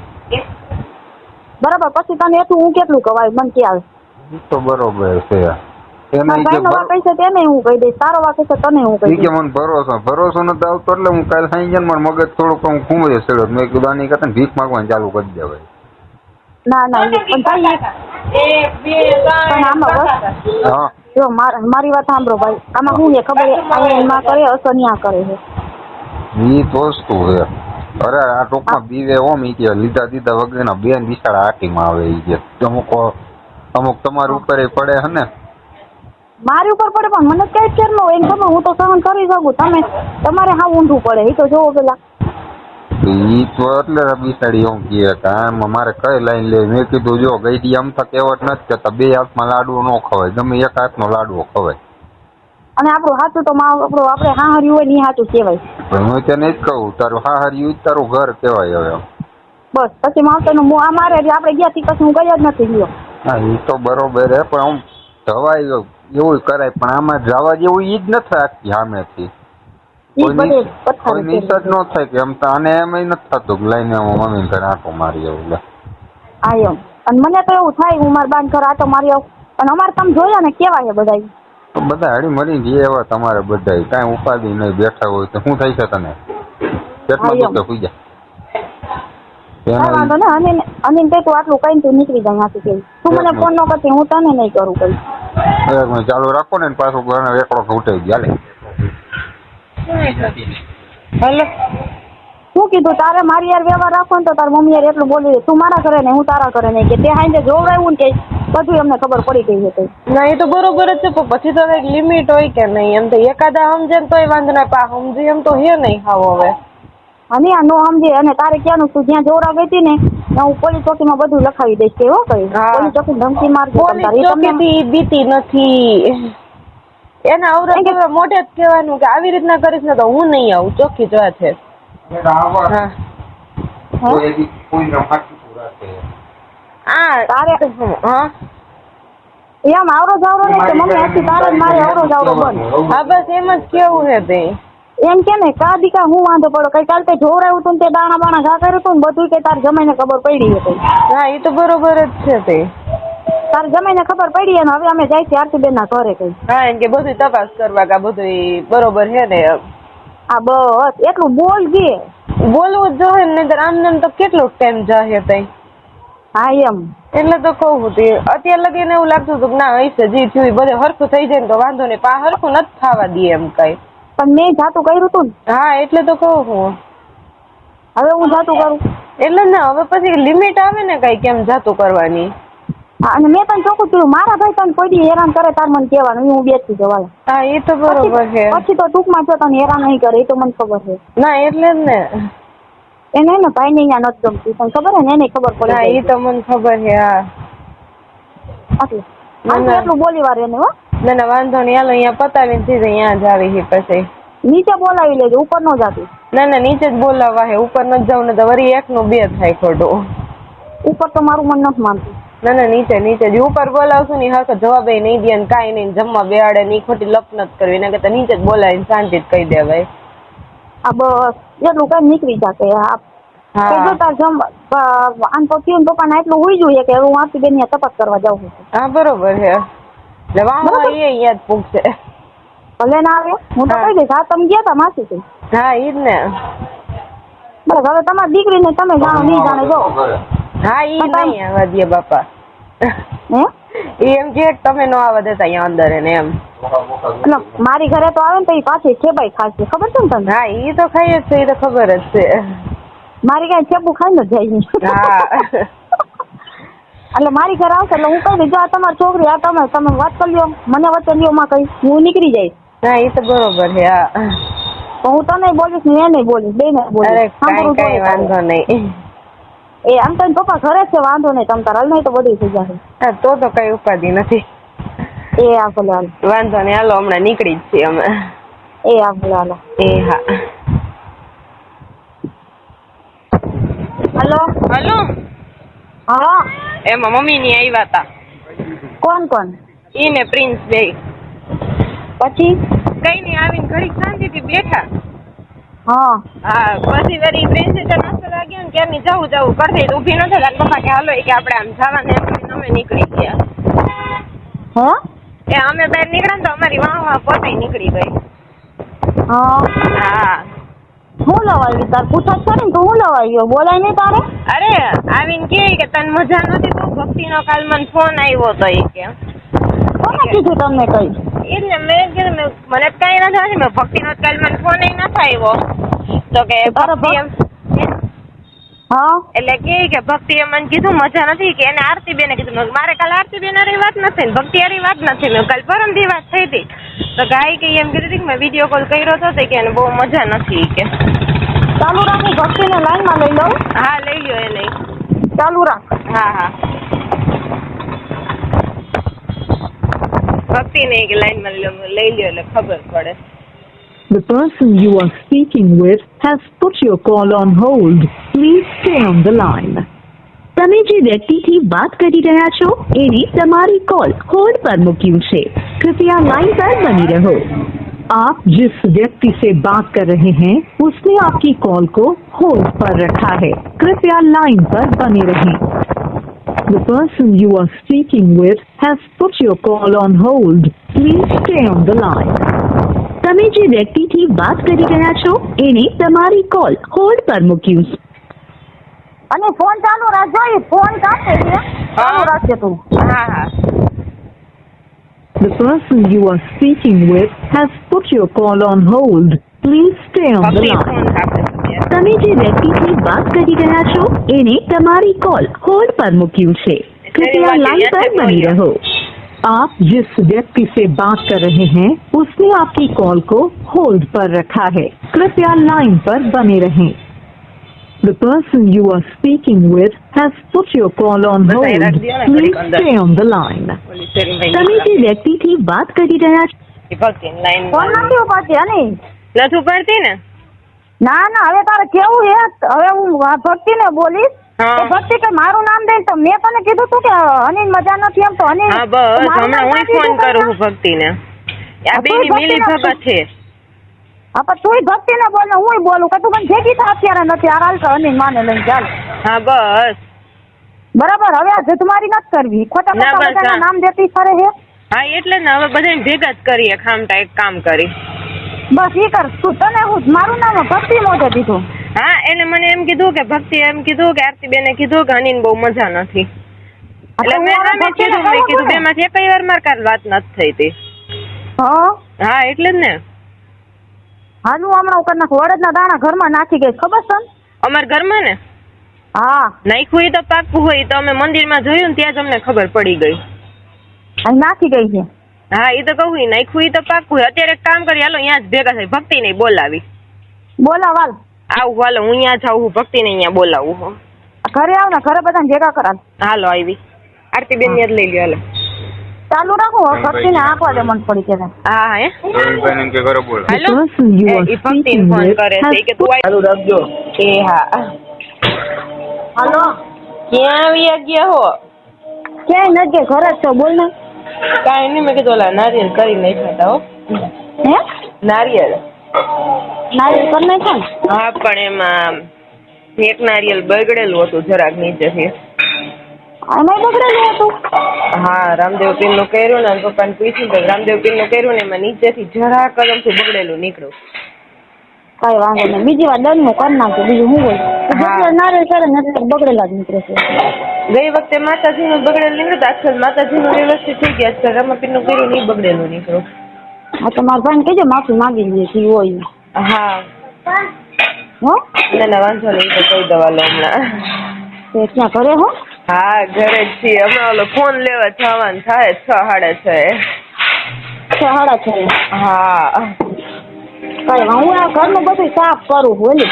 બરાબર. પછી તને એટલું હું કેટલું કવાય મને ખ્યાલ તો બરોબર છે. ભાઈનો વાક છે તેને હું કહી દઈશ. તારો વાક છે તને હું કહી દઈશ. મને ભરોસો નથી આવતો એટલે હું કાલે સાંઈ જાય મારું મગજ થોડુંક હું ખૂંબે ચડ્યો. મેં કીધું આની કરતા ભીખ માંગવાનું ચાલુ કરી દેવાય. ના પણ ભાઈ પણ આમાં જો મારી વાત સાંભળો ભાઈ. આમાં શું છે ખબર એમાં કરે અસન્યા કરે છે. ઈ તો વસ્તુ છે. અરે આ ટોકમાં બીવે ઓમ ઈ કે લીધા દીધા વગરના બેન બિસાડા આટીમાં આવે ઈ કે અમુક તમારી ઉપર પડે હે ને. મારી ઉપર પડે પણ મને કઈ ફેર ન હોય એને ખબર હું તો સહન કરી શકું. તમારે હા ઊંધું પડે એ તો જોવો પેલા. ઈ તો એટલે બિસાડી એમ કહે કે આમાં મારે કઈ લાઈન લે. મેં કીધું જો ગઈડી આમ તો કહેવત નથી કેતા બે હાથમાં લાડવો ન ખવાય ગમે એક હાથનો લાડવો ખવાય. અને આપણું હાથું તો આપણે હાહર્યું હોય ને હાથું કહેવાય. હું તેને જ કહું તારું હાહર્યું તારું ઘર કહેવાય. હવે બસ પછી માવતરનું અમારે આપણે ગયા થી પછી હું ગયા જ નથી ગયો. હા એ તો બરોબર હે પણ આમ જવાય એવું કરાય પણ આમાં જવા જેવું ઈ જ નથી રાખતી સામેથી. કોઈ નિષેધ ન થાય કે એમ તો આને એમ નથી થતું લઈને મમ્મી ઘરે આંટો મારી આવું. હા એમ અને મને તો એવું થાય હું મારા બાન ઘરે આંટો મારી આવું પણ અમારે તમે જોયા ને કેવા છે બધા. તો બધા હળી મરી જે એવા તમારે બધા કાંઈ ઉપાધિ નહીં બેઠા હોય તો શું થાય છે તને કેટલા દુઃખ સુઈ જાય. વાંધો ને અનિલ તું આટલું કઈ તું નીકળી જાય ત્યાંથી કેવી તું મને ફોન ન કરતી હું તને નહીં કરું કઈ. ચાલુ રાખો ને પાછું ઘરે એકડો ઉઠાઈ ગયા. હેલો શું કીધું તારે મારી યાર વ્યવહાર રાખો ને તો તાર મમ્મી યાર એટલું બોલી તું મારા ઘરે નહીં હું તારા ઘરે નહીં કે તે હાઈને જોવડાવ્યું ને કે બધું અમને ખબર પડી ગઈ છે. ના એ તો બરોબર જ છે પણ પછી તો કઈક લિમિટ હોય કે નહીં એમ તો એકાદા સમજે ને તોય વાંધો ના પા સમજી એમ તો હે નહીં ખાવ હવે અને આ નો સમજે અને તારે ક્યાંનું તું જ્યાં જોરા ગઈ હતી ને ત્યાં હું પોલીસ ચોકીમાં બધું લખાવી દઈશ કે હો કઈ પોલીસ ચોકી ધમકી મારજો પોલીસ ચોકીથી બીતી નથી. એના અવરત મોઢે જ કહેવાનું કે આવી રીતના કરીશ ને તો હું નહીં આવું. ચોખ્ખી જ વાત છે. એમ આવરો જાવરો નહીં કે મમ્મી આથી તારે મારે આવરો જાવરો બંધ. હા બસ એમ જ કેવું છે તે. એમ કે ને કા દીકા હું વાંધો પડો કઈ કાલ તે જોરાયું હતું ને તે દાણા બાણા ઘા કર્યું હતું ને બધું કે તાર જમાઈને ખબર પડી હતી. હા એ તો બરોબર જ છે તે. તાર જમાઈને ખબર પડી ને હવે અમે જાય છે આરતીબેન ના ઘરે કઈ. હા એમ કે બધું તપાસ કરવા કે બધું બરોબર છે ને. હા બસ એટલું બોલજે. બોલવું જ જોઈએ ને આમ નામ તો કેટલો ટાઈમ જાય તઈ. હા એમ એટલે તો કહું તે અત્યારે લગીને એવું લાગતું હતું કે ના હશે જે થયું બધે હરખું થઈ જાય ને તો વાંધો નહીં. પા હરખું નથી થવા દે એમ કઈ. પણ મેં જાતું કર્યું હતું ને. હા એટલે તો કહું હું હવે હું જાતું કરું એટલે ના હવે પછી લિમિટ આવે ને કઈ કેમ જાતું કરવાની. હા અને મેં તને ચોખ્ખું કહ્યું મારા ભાઈ તને કોઈ હેરાન કરે તાર મને કહેવાનું હું બેસી જવા. હા એ તો બરોબર છે. પછી તો ટૂંકમાં જો તને હેરાન નહીં કરે એ તો મને ખબર છે. ના એટલે જ ને એને ને ભાઈ ને અહીંયા નથી ગમતી તને ખબર છે ને એને ખબર પડે. હા એ તો મને ખબર છે. હા એટલું બોલી વાર એને હો. ના ના વાંધો નહીં હાલો અહીંયા પતાવીને સીધે અહીંયા જ આવી છે પછી. નીચે બોલાવી લેજો ઉપર ન જાતી. ના ના નીચે જ બોલાવા હે ઉપર ન જાવ ને તો વળી એકનું બે થાય ખોટું. ઉપર તો મારું મન નથી માનતું. ના ના નીચે નીચે જ ઉપર બોલાવશું ને હરખો જવાબ નહીં દે ને કાંઈ નહીં જમવા બેહાડે ને ખોટી લપ નથી કરવી ને કે નીચે જ બોલાવીને શાંતિ જ કહી દેવાય. આ બસ એટલું કઈ નીકળી જશે. હા તાર જમ આમ તો થયું ને પપ્પાને એટલું હોઈ જોઈએ કે હું આરતી બેન તપાસ કરવા જાઉં છું. હા બરોબર છે. એટલે વાહ એ અહીંયા જ પૂછશે. ભલે ના આવે હું તો કહી દઈશ. હા તમે ગયા તા માસી થી. હા ઈ જ ને. બસ હવે તમારી દીકરીને તમે જાણો નહીં જાણે જો. હા ઈ નહીં આવવા દે બાપા. હે એમ કે તમે નો આવવા દેતા અહીંયા અંદર એને એમ. મારી ઘરે તો આવે ને તો એ પાછી છેબાઈ ખાશે ખબર છે ને તમને. હા ઈ તો ખાઈ જ છે એ તો ખબર જ છે. મારી કઈ છેબુ ખાઈ ન જાય. હા એટલે મારી ઘરે આવશે એટલે હું કહી દઈશ જો આ તમારી છોકરી આ તમે વાત કરી લ્યો મને વચ્ચે લ્યો માં કઈ હું નીકળી જઈશ. હા એ તો બરોબર છે. હા તો હું તને બોલીશ ને એને બોલીશ બે ને બોલીશ. કઈ વાંધો નહીં. એ આમ તો પપ્પા ઘરે છે વાંધો નહીં તમ તાર નહીં તો બધું થઈ જશે. હા તો કઈ ઉપાધિ નથી. એ આ ભલે હાલો. વાંધો નહીં હાલો હમણાં નીકળી જ છીએ અમે. એ આ ભલે હાલો. એ હા હલો હલો હા એમાં મમ્મી ની આવ્યા હતા. કોણ કોણ? ઈ ને પ્રિન્સ બે. પછી કઈ નહીં આવીને ઘડીક શાંતિથી બેઠા. હા હા પછી વળી પ્રિન્સે તો નાસ્તો લાગ્યો ને ક્યારની જવું કરતી ઊભી ન થતા પપ્પા કે હાલો કે આપણે આમ જવાને એમ અમે નીકળી ગયા. હે એ અમે બહાર નીકળ્યા તો અમારી વાહ પોતે નીકળી ગઈ. હા હું લવાઈ તાર પૂછાત કરે ને તો હું લવાઈ ગયો બોલાય નહીં તારે. અરે આવીને કે તને મજા નથી તો ભક્તિનો કાલ મને ફોન આવ્યો તો એ કે કોને કીધું તમને કઈ? એટલે મેં કીધું મને કઈ નથી આવ્યું મેં ભક્તિનો કાલ મને ફોન નથી આવ્યો તો કે ભક્તિ એમ હા એટલે કે ભક્તિએ મને કીધું મજા નથી કે એને આરતીબેને કીધું મારે કાલ આરતીબેન હારી વાત નથી ને ભક્તિ હારી વાત નથી મેં કાલ પરમદી વાત થઈ હતી તો ગાય કે એમ કીધું કે મેં વિડીયો કોલ કર્યો હતો કે એને બહુ મજા નથી કે ચાલુ રાખી ભક્તિને લાઈનમાં લઈ લઉં. હા લઈ લ્યો એ લઈ ચાલુ રાખ. હા હા ભક્તિ ને કે લાઈનમાં લઈ લ્યો એટલે ખબર પડે. The person you are speaking with has put your call on hold. Please stay on the line. તમે જે વ્યક્તિથી વાત કરી રહ્યા છો એની તમારી કોલ હોલ્ડ पर મૂક્યું છે. कृपया लाइन पर बनी रहो. आप जिस व्यक्ति से बात कर रहे हैं उसने आपकी कॉल को होल्ड पर रखा है. कृपया लाइन पर बने रहें. The person you are speaking with has put your call on hold. Please stay on the line. તમે જે વ્યક્તિથી વાત કરી રહ્યા છો એને તમારી કોલ હોલ્ડ પર મૂક્યું છે. અને ફોન ચાલુ રાખજો. એ ફોન કાઢે છે ચાલુ રાખજે તું. હા હા The person you are speaking with has put your call on hold. Please stay on the line. તમે જે વ્યક્તિથી વાત કરી રહ્યા છો એને તમારી કોલ હોલ્ડ પર મૂક્યું છે. कृपया लाइन पर बनी रहो. आप जिस व्यक्ति से बात कर रहे हैं उसने आपकी कॉल को होल्ड पर रखा है. कृपया लाइन पर बने रहें. The person you are speaking with has put your call on hold. Please stay on the line. તમે જે વ્યક્તિથી વાત કરી રહ્યા છો ફોન નથી ઉપાડતી હની નથી ઉપાડતી ને ના ના હવે તારે કેવું છે હવે હું ભક્તિ ને બોલીશ હા. ભક્તિ કે મારું નામ દે તો મેં તને કીધું તું કે અનિલ મજા નથી એમ તો અનિલ હા બસ મારું નામ હમણાં હું કાઢી ફોન દીધું કરું ને? છું ભક્તિને આ હા, બેની તું મિલી ભક્તિને ભગત છે હા પણ તુંય ભક્તિ ને બોલ ને હુંય બોલું કે તું મને ભેગી થા અત્યારે નથી આ હાલ તો અનિલ માને લઈને ચાલ હા બસ બરાબર હવે આ જતમારી નથી કરવી ખોટા ના, ખોટા બસ, બધાના હા. નામ દેતી ફરે છે હા એટલે ને હવે બધાને ભેગા જ કરીએ ખામટા એક કામ કરી બસ ઈ કર તું તને હું મારું નામ ભક્તિ મોઢે દીધું હા એટલે મને એમ કીધું કે ભક્તિ એમ કીધું કે આરતીબેને કીધું કે અનિલ બહુ મજા નથી એટલે હું મેં હવે સામે ભક્તિને કીધું મેં કહું કીધું છું ને. બેમાંથી એકઈ વાર માર કાલ વાત નથી થઈ હતી હા હા એટલે જ ને હાલું હમણાં ઉપર નાખ વડદના દાણા ઘરમાં નાખી ગઈ ખબર છે ને? અમાર ઘરમાં ને હા નાખ્યું હોય તો પાકું હોય તો અમે મંદિરમાં જોયું ને ત્યાં જ અમને ખબર પડી ગઈ અહીં નાખી ગઈ છે હા એ તો કહું નાખ્યું હોય તો પાકું હોય અત્યારે એક કામ કરી હાલો અહીંયા જ ભેગા થાય ભક્તિ ને બોલાવી બોલાવાલ આવું હાલો હું અહીંયા જાઉં છું ભક્તિ ને અહીંયા બોલાવું હું ઘરે આવ ને ઘરે બધાને ભેગા કરાવ હાલો આવી આરતીબેન ને જ લઈ લ્યો હાલો ચાલુ રાખો ભક્તિ ને આંકવા દે મન પડી કે હા હા હે ગોવિંદભાઈ કે કરો બોલો The hello person you are એ ભક્તિ speaking ફોન with કરે has છે કે તું ચાલુ રાખજો એ હા હાલો ક્યાં આવી ગયા હો ક્યાંય નથી ગઈ ઘરે જ છો બોલ ને કાંઈ નહીં મેં કીધું ઓલા નારિયેળ કરી નહીં ખાતા હો હે નારિયેળ નારિયેળ કરી નાખો ને હા પણ એમાં એક નારિયેળ બગડેલું હતું જરાક નીચેથી આમાં બગડેલું હતું હા રામદેવ પીર નું કર્યું ને પપ્પાને પૂછ્યું તો રામદેવ પીર નું કર્યું ને એમાં નીચેથી જરાક કદમથી બગડેલું નીકળ્યું કઈ વાંધો નહીં બીજી વાર દંડ નું કરી નાખજો બીજું હું બોલ હા. નારિયેળ કરે ને એટલે બગડેલા જ નીકળે છે ગઈ વખતે માતાજીનું બગડેલું નીકળ્યું તો આજકાલ માતાજીનું વ્યવસ્થિત થઈ ગયા આજકાલ રામાપીર નું કર્યું નહીં બગડેલું નીકળ્યું હા તો મારા ભાઈને કહેજો માફી માંગી લઈએ જે હોય ઈ. હા હો ના વાંધો નહીં તો કહી દવા લો હમણાં તે ક્યાં ઘરે હો હા ઘરે જ છીએ હમણાં ઓલો ફોન લેવા જવાનું થાય 6:30 સાડા 6 હા કઈ હું આ ઘરનું બધું સાફ કરું બોલી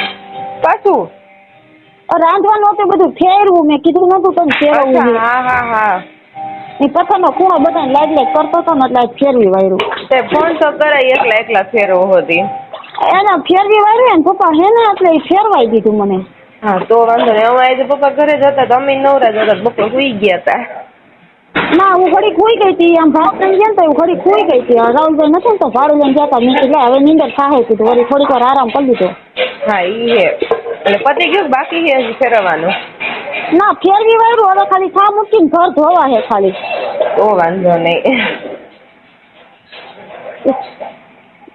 પાછું રાંધવાનું હતું બધું ફેરવું મેં કીધું નતું તમે ફેરવવું અચ્છા છે. હા હા હા એ પથ્થરનો ખૂણો બધાને લાઈટ કરતો હતો ને એટલે આજ ફેરવી વાયરું તે ફોન તો કરાય એકલા ફેરવો હતી એના ફેરવી વાયરું ને પપ્પા હે ને એટલે ઈ ફેરવાઈ દીધું મને હા તો વાંધો નહીં અમે આજે પપ્પા ઘરે જ હતા તો અમે નવરા જ હતા બપોર સુઈ ગયા હતા ના હું ઘડી ખુઈ ગઈ હતી આમ ભાત લઈને ગયા ને તો હું ઘડી ખુઈ ગઈ હતી રાહુલભાઈ નથી ને તો ભાડું લઈને ગયા હતા મેં કીધું લે હવે નીંદર થાય કીધું વળી થોડીક વાર આરામ કરી લીધો હા ઈ હે એટલે પતિ ગયું બાકી છે હજી ફેરવવાનું ના ફેરવી વાયરું હવે ખાલી છા મૂકીને ઘર ધોવા હે ખાલી તો વાંધો નહીં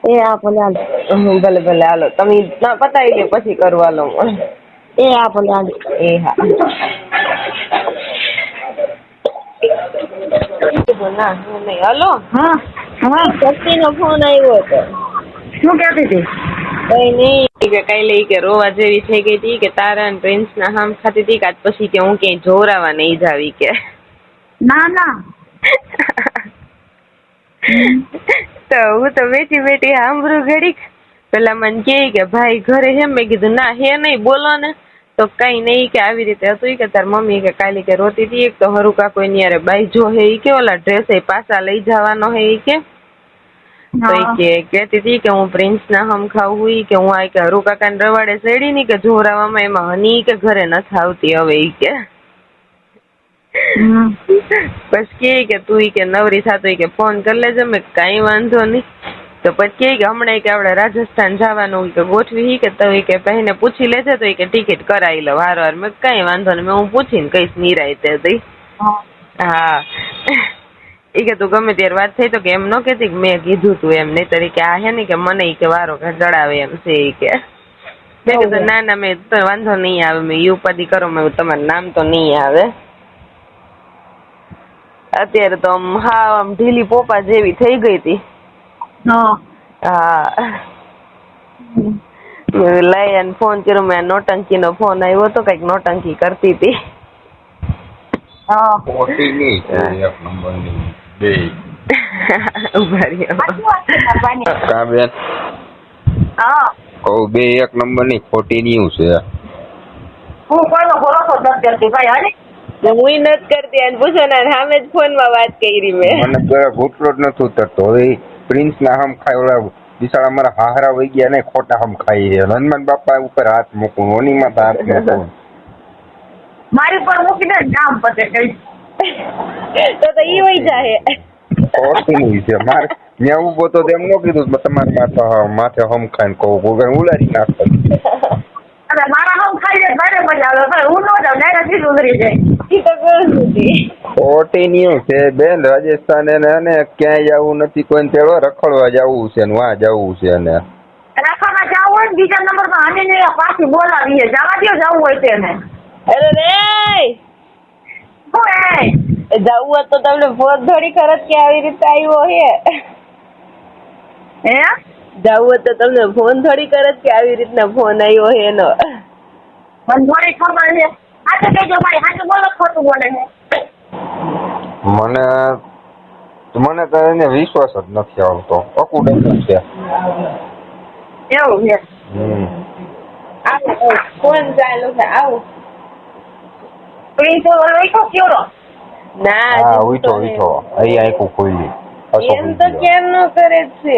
એ આ ભલે હાલ ભલે ભલે હાલો તમે ના પતાવી લ્યો પછી કરવા લો એ આ ભલે હાલ એ હા ના હું નહીં હાલો હા હા શક્તિનો ફોન આવ્યો હતો શું કહેતી હતી કઈ નહીં કે કઈ લઈ કે રોવા જેવી થઈ ગઈ હતી કે તારા અને પ્રિન્સ ના હામ ખાતી હતી કે આજ પછી કે હું ક્યાંય જોરાવા નહીં જાવી કે ના ના તો હું તો બેઠી બેઠી સાંભળું ઘડીક પેલા મને કે ભાઈ ઘરે હે મેં કીધું ના હે નહીં બોલો ને તો કઈ નહીં કે આવી રીતે હતું કે તાર મમ્મી કે કાલી કે રોતી હતી એક તો હરુ કાકો એની યારે બાઈ જો હે ઈ કે ઓલા ડ્રેસ એ પાછા લઈ જવાનો હે ઈ કે તો ઈ કે કહેતી હતી કે હું પ્રિન્સ ના હમ ખાવું હોય કે હું આ કે હરુ કાકા ને રવાડે ચડી ની કે જોરાવામાં એમાં હની કે ઘરે નથી આવતી હવે ઈ કે પછી કે તું કે નવરી થાતો કે ફોન કરી લેજે મેં કઈ વાંધો નહીં તો પછી કે હમણાં કે આપણે રાજસ્થાન જવાનું કે ગોઠવી કે તો કે પહેને પૂછી લેજે તો કે ટિકિટ કરાવી લો વાર વાર મેં કઈ વાંધો નહીં મેં હું પૂછીને કઈશ નિરાયતે હતી હા એ કે તું ગમે ત્યારે વાત થઈ તો કે એમ ન કેતી કે મેં કીધું તું એમ નહીં તરીકે આ હે ને કે મને કે વારો ચડાવે એમ છે એ કે મેં કીધું ના ના મેં તો વાંધો નહીં આવે મેં ઉપાધિ કરો મેં તમારું નામ તો નહીં આવે અત્યારે તો આમ હા આમ ઢીલી પોપા જેવી થઈ ગઈ હતી હા લઈ અને ફોન કર્યો મેં નોટંકી નો ફોન આવ્યો તો કઈક નોટંકી કરતી હતી ઉભા રહ્યો બે એક નંબર ની ખોટી ન્યુ છે હું કોઈનો ભરોસો જ નથી કરતી ભાઈ. હાલે હું નથી કરતી અને પૂછો ને સામે જ ફોન માં વાત કરી મેં. મને ઘૂંટલો જ નથી ઉતરતો. હવે પ્રિન્સ ના હમ ખાય ઓલા બિચારા મારા હાહરા વહી ગયા ને ખોટા હમ ખાઈ છે. હનુમાન બાપા ઉપર હાથ મૂકું, ઓની માં હાથ મૂકું. મારી પર મૂકીને કામ પતે કઈ તો ઈ વહી જાય. ખોટું છે મારે. મેં ઉભો તો તેમ ન કીધું તમારે માથે હમ ખાઈને કહું ઉલારી નાખો. અને મારા હમ ખાઈ જાય મારે મજા આવે ભાઈ. હું ન જાઉં ડાયરેક્ટ ઉતરી જાય. ઈ તો કરું છું. ખોટી ન્યુ છે બેન. રાજસ્થાન એને ક્યાંય જવું નથી, કોઈ તેડો રખડવા જવું છે ને વાં જવું છે ને રાખવામાં જવું હોય ને બીજા નંબર માં આને પાછી બોલાવીએ. જવા દો જવું હોય તેને. અરે રે હું જવું હોત તો તમને ફોન થોડી ખરત કે આવી રીતે આવ્યો હે. હે જવું હોત તો તમને ફોન થોડી કરત કે આવી રીતના ફોન આવ્યો હે એનો. મને થોડી ખબર છે. સાચું કહેજો ભાઈ, સાચું બોલો ખોટું બોલે છે. મને તો એને વિશ્વાસ જ નથી આવતો. અકુડમ છે એવું છે. આવો ફોન ચાલુ છે. આવો પ્રિન્સ ઓળખો કેવડો? ના હા ઉઠો અહીં આખું ખોલી એમ તો કેમ ન કરે છે.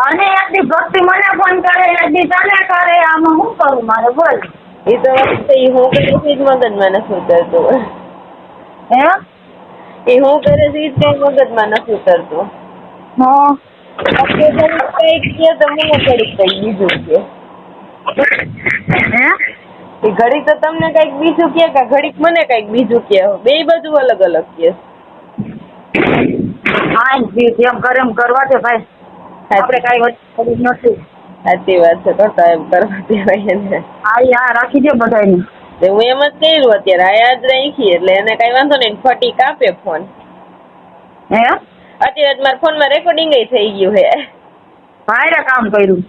અને એકદી ભક્તિ મને ફોન કરે, એકદી તને કરે. આમાં શું કરું મારે બોલ? એ તો વખતે હું કરે છે જ મગજમાં નથી ઉતરતું. હે એ હું કરે છે જ કઈ મગજમાં નથી ઉતરતું. હા કઈક કે તો મને ઘડીક કઈક બીજું કે. હે એ ઘડી તો તમને કઈક બીજું કે ઘડીક મને કઈક બીજું કે. બે બધું અલગ અલગ કે. હા જેમ કરે એમ કરવા દે ભાઈ. આપણે કઈ વચ્ચે નથી. સાચી વાત છે. કરતા એમ કરવા દેવાય ને. હા રાખી દે બધાને. હું એમ જ કર્યું અત્યારે આ યાદ રાખી એટલે એને કઈ વાંધો નહીં. ફટી કાપે ફોન. હે અત્યારે મારા ફોન માં રેકોર્ડિંગ થઈ ગયું હે. ભાઈ કામ કર્યું.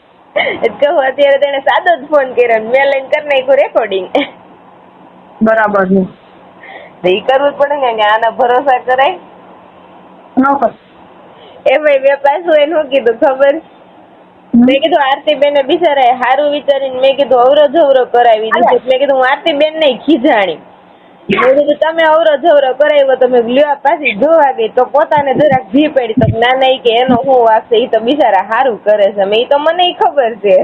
કહું અત્યારે તેને સાદો જ ફોન કર્યો મેં લઈને કરી નાખ્યું રેકોર્ડિંગ. બરાબર છે. એ કરવું જ પડે ને આના ભરોસા કરાય ન કર. એ ભાઈ મેં પાછું એને શું કીધું ખબર? મેં કીધું આરતીબેન બિચારા સારું વિચારીને મેં કીધું અવરો કરાવી દીધું. મેં કીધું હું આરતીબેન નહીં ખીજાણી. મેં કીધું તમે અવરો કરાવ્યો તમે લ્યો પાછી જોવા ગઈ તો પોતાને જરાક ભી પડી તો ના કે એનો શું વાગશે. એ તો બિચારા સારું કરે છે. એ તો મને ખબર છે.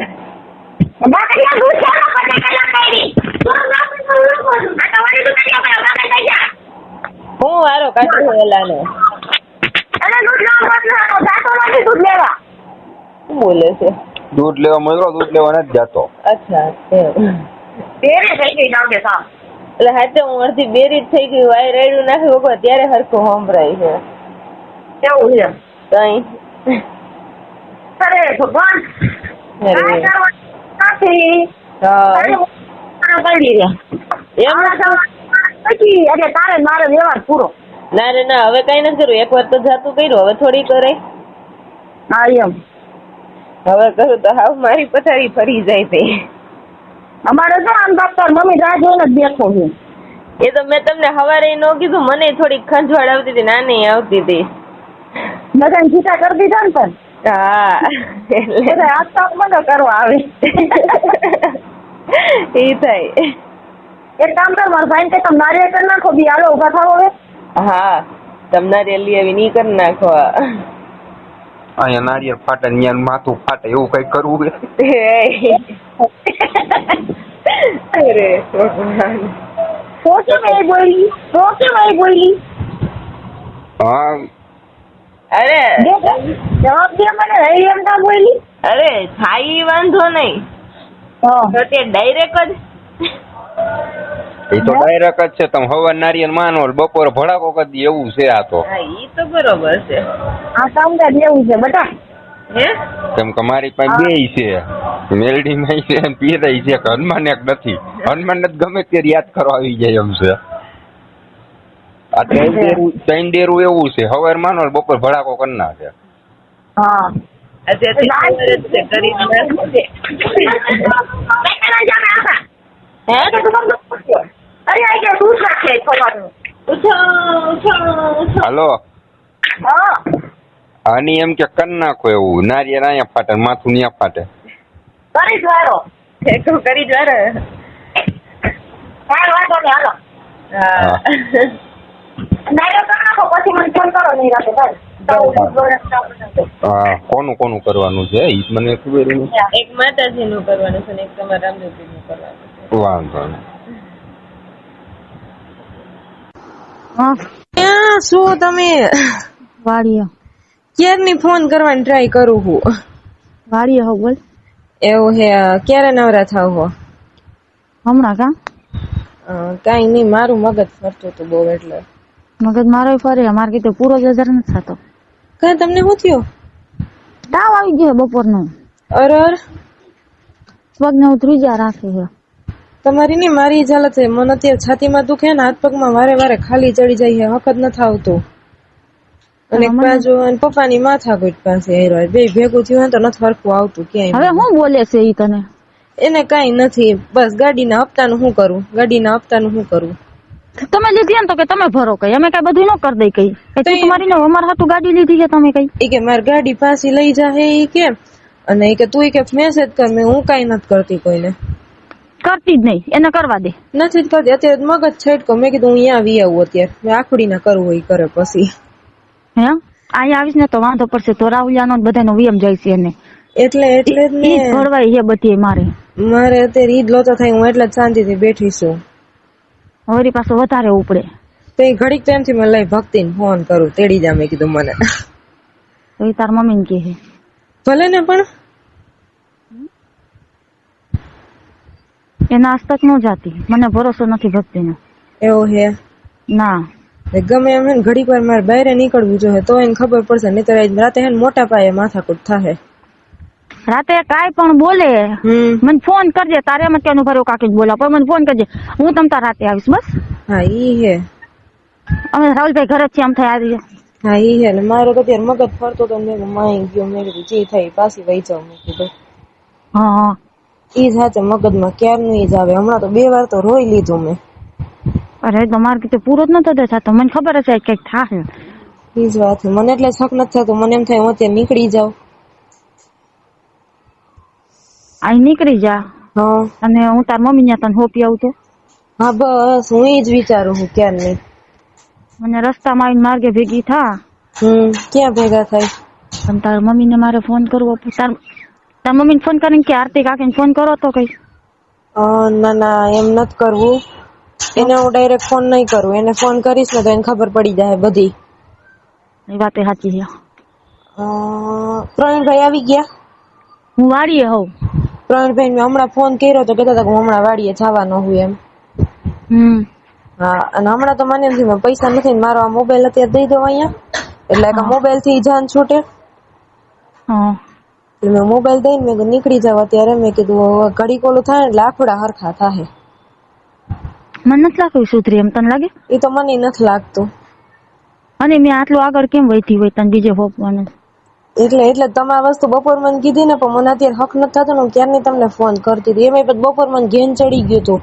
હું હારો કાઢું ઓલાનો. શું બોલે છે? દૂધ લેવા મળ્યો, દૂધ લેવા નથી જતો. અચ્છા એટલે હાથે હું અડધી બેરી થઈ ગઈ. વાય રેડું નાખી વગર ત્યારે હરખું સંભળાય છે. એવું છે. કઈ અરે ભગવાન એટલે તારે મારો વ્યવહાર પૂરો. ના રે ના હવે કઈ નથી કર્યું. એક વાર તો જાતું કર્યું હવે થોડી કરે. હા એમ હવે કરું તો હાવ મારી પથારી ફરી જાય તે. અમારે તો આમ બાપા મમ્મી રાહ જોઈને જ બેઠો છું. એ તો મેં તમને હવારે ન કીધું. મને થોડીક ખંજવાળ આવતી હતી. નાની આવતી હતી. બધાને છીટા કરી દીધા ને પણ. હા એટલે આસ્તા મને કરવા આવે. એ થાય. એક કામ કર મારા ભાઈ કે તમે નારિયેળ કરી નાખો. બી હાલો ઉભા થાવ હવે. હા તમારે લઈ આવી નહીં કરી નાખો. અહીંયા નારિયેળ ફાટે ત્યાં માથું ફાટે એવું કઈ કરવું છે? અરે ભગવાન. તો કેમ એ બોલી? હા અરે જવાબ દે મને. એમ ના બોલી. અરે થાય વાંધો નહીં. તો તે ડાયરેક્ટ જ એ તો ડાયરેક્ટ જ છે. તમે હવા નારિયેળ માનો બપોરે ભડાકો કરી એવું છે આ તો. હા ઈ તો બરોબર છે. આ કામકાજ એવું છે બેટા. હે કેમ કે મારી પાસે બેય છે. મેલડી માં છે ને પીરાઈ છે. હનુમાન એક નથી. હનુમાન જ ગમે ત્યારે યાદ કરવા આવી જાય એમ છે. આ ત્રણ ડેરું એવું છે. હવાર માનો બપોર ભડાકો કરી નાખે. હા હાલો આની એમ કે કરી નાખો એવું. નારિયેળ અહીંયા ફાટે માથું ત્યાં ફાટે. કરી જ વારો. કાંઈ વાંધો નહીં, હાલો. હા ડાયરેક્ટ કરી નાખો, પછી મને ફોન કરો નહીં રાખે ભાઈ. હા કોનું કરવાનું છે ઈ મને ખબર નથી. એક માતાજીનું કરવાનું છે ને એક તમારા રામદેવજીનું કરવાનું છે. વાંધો નહીં. ક્યાં શું તમે? વાડીએ ક્યારની ફોન કરવાની ટ્રાય કરું હું. વાડીએ હો બોલ. એવું હે, ક્યારે નવરા થાવ હો? હમણાં કા કાંઈ નહીં, મારું મગજ ફરતું હતું બહુ એટલે. મગજ મારો ફરે, અમારે કીધું પૂરો જ હજાર નથી થતો. કાં તમને શું થયું? તાવ આવી ગયો બપોરનો. અરર, પગને ઉતરી જા રાખે છે. તમારી નહીં મારી જ હાલત છે. મને અત્યારે છાતીમાં દુખે ને હાથ પગમાં વારે વારે ખાલી ચડી જાય છે, વખત નથી આવતું. અને એક બાજુ પપ્પાની માથાકૂટ પાસે હેરો બે ભેગું થયું હોય તો નથી હરખું આવતું ક્યાંય. હવે શું બોલે છે ઈ તને? એને કઈ નથી, બસ ગાડીના હપ્તાનું શું કરું, ગાડીના હપ્તાનું શું કરું. તમે લીધી ને તો કે તમે ભરો કઈ, અમે કઈ બધું ન કરી દઈ કઈ. તમારી ને અમારા હાટુ ગાડી લીધી છે તમે કઈ? એ કે મારી ગાડી પાછી લઈ જાહે ઈ કે, અને એ કે તું કે મેસેજ કર. મેં હું કઈ નથી કરતી કોઈને. કરતી જ નહીં, એને કરવા દે. નથી જ કરતી, અત્યારે મગજ છેડકો. મેં કીધું હું અહીંયા આવી આવું અત્યારે, મેં આખડી ના કરવું હોય કરે પછી. હે અહીંયા આવીશ ને તો વાંધો પડશે, તો રાહુલિયાનો બધાનો વિયમ જાય છે એને. એટલે જ ને ભરવાઈ છે બધી મારે અત્યારે ઈદ લોતો થાય. હું એટલે જ શાંતિથી બેઠી છું. વળી પાછો વધારે ઉપડે તો એ ઘડીક ટાઈમથી મેં લઈ ભક્તિને ફોન કરું, તેડી જા. મેં કીધું મને તો એ તાર મમ્મી ને કહે ભલે ને, પણ એના આજ તક ન જાતી. મને ભરોસો નથી ભક્તિનો. એવું હે ના, ગમે એમ હે ને ઘડીક વાર મારે બહાર નીકળવું જોઈએ તો એને ખબર પડશે. નહીતર રાતે હે ને મોટા પાયે માથાકૂટ થાય. રાતે કાંઈ પણ બોલે મને ફોન કરજે. તારે એમ ક્યાંનું ભર્યો કાકી બોલા, પણ મને ફોન કરજે, હું તમ તાર રાતે આવીશ. બસ હા ઈ હે. અમે રાહુલભાઈ ઘરે જ છે, આમ થાય આવી. હા ઈ હે ને મારો તો અત્યારે મગજ ફરતો તો મેં માઈ ગયો. મેં કીધું જે થાય પાછી વહી જાઉં. મેં કીધું હા ઈ જ હાચે મગજમાં ક્યારનું ઈ જ આવે. હમણાં તો 2 વાર તો રોઈ લીધું મેં. અરે તો મારે કીધું પૂરો જ નતો થતો. મને ખબર હશે કઈક થાય. ઈ જ વાત. મને એટલે શક નથી થતું. મને એમ થાય હું અત્યારે નીકળી જાઉં. અહીં નીકળી જા અને હું તાર મમ્મી ત્યાં તને હોપી આવું તો. હા બસ હું એ જ વિચારું છું ક્યારની. મને રસ્તામાં આવીને માર્ગે ભેગી થા. ક્યાં ભેગા થાય? પણ તાર મમ્મી ને મારે ફોન કરવો. તાર મમ્મી ને ફોન કરીને કે આરતી કાકીને ફોન કરો તો કઈ. ના ના એમ નથી કરવું. એને હું ડાયરેક્ટ ફોન નહીં કરું. એને ફોન કરીશ ને તો એને ખબર પડી જાય બધી. એ વાતે સાચી છે. પ્રવીણભાઈ આવી ગયા? હું વાડીએ હોઉં. પ્રવીણભાઈ મેં હમણાં ફોન કર્યો તો કહેતા હતા કે હું હમણાં વાડીએ જવાનો હું એમ. હા, અને હમણાં તો મને એમ થયું પૈસા નથી ને મારો આ મોબાઈલ અત્યારે દઈ દઉં અહીંયા, એટલે મોબાઈલ થી જાન છૂટે. એટલે મેં મોબાઈલ દઈને મેં નીકળી જાવ અત્યારે. મેં કીધું ઘડી કોલું થાય એટલે આખુડા હરખા થાય. મને નથી લાગતું સુધરી એમ. તને લાગે? એ તો મને નથી લાગતું. અને મેં આટલું આગળ કેમ વહીતી હોય તને બીજે હોપવાનું? એટલે તમે આ વસ્તુ બપોર મને કીધી ને, પણ મને અત્યારે હક નથી થતો ને. હું ક્યારની તમને ફોન કરતી હતી. એમાં પછી બપોર મને ઘેન ચડી ગયું હતું.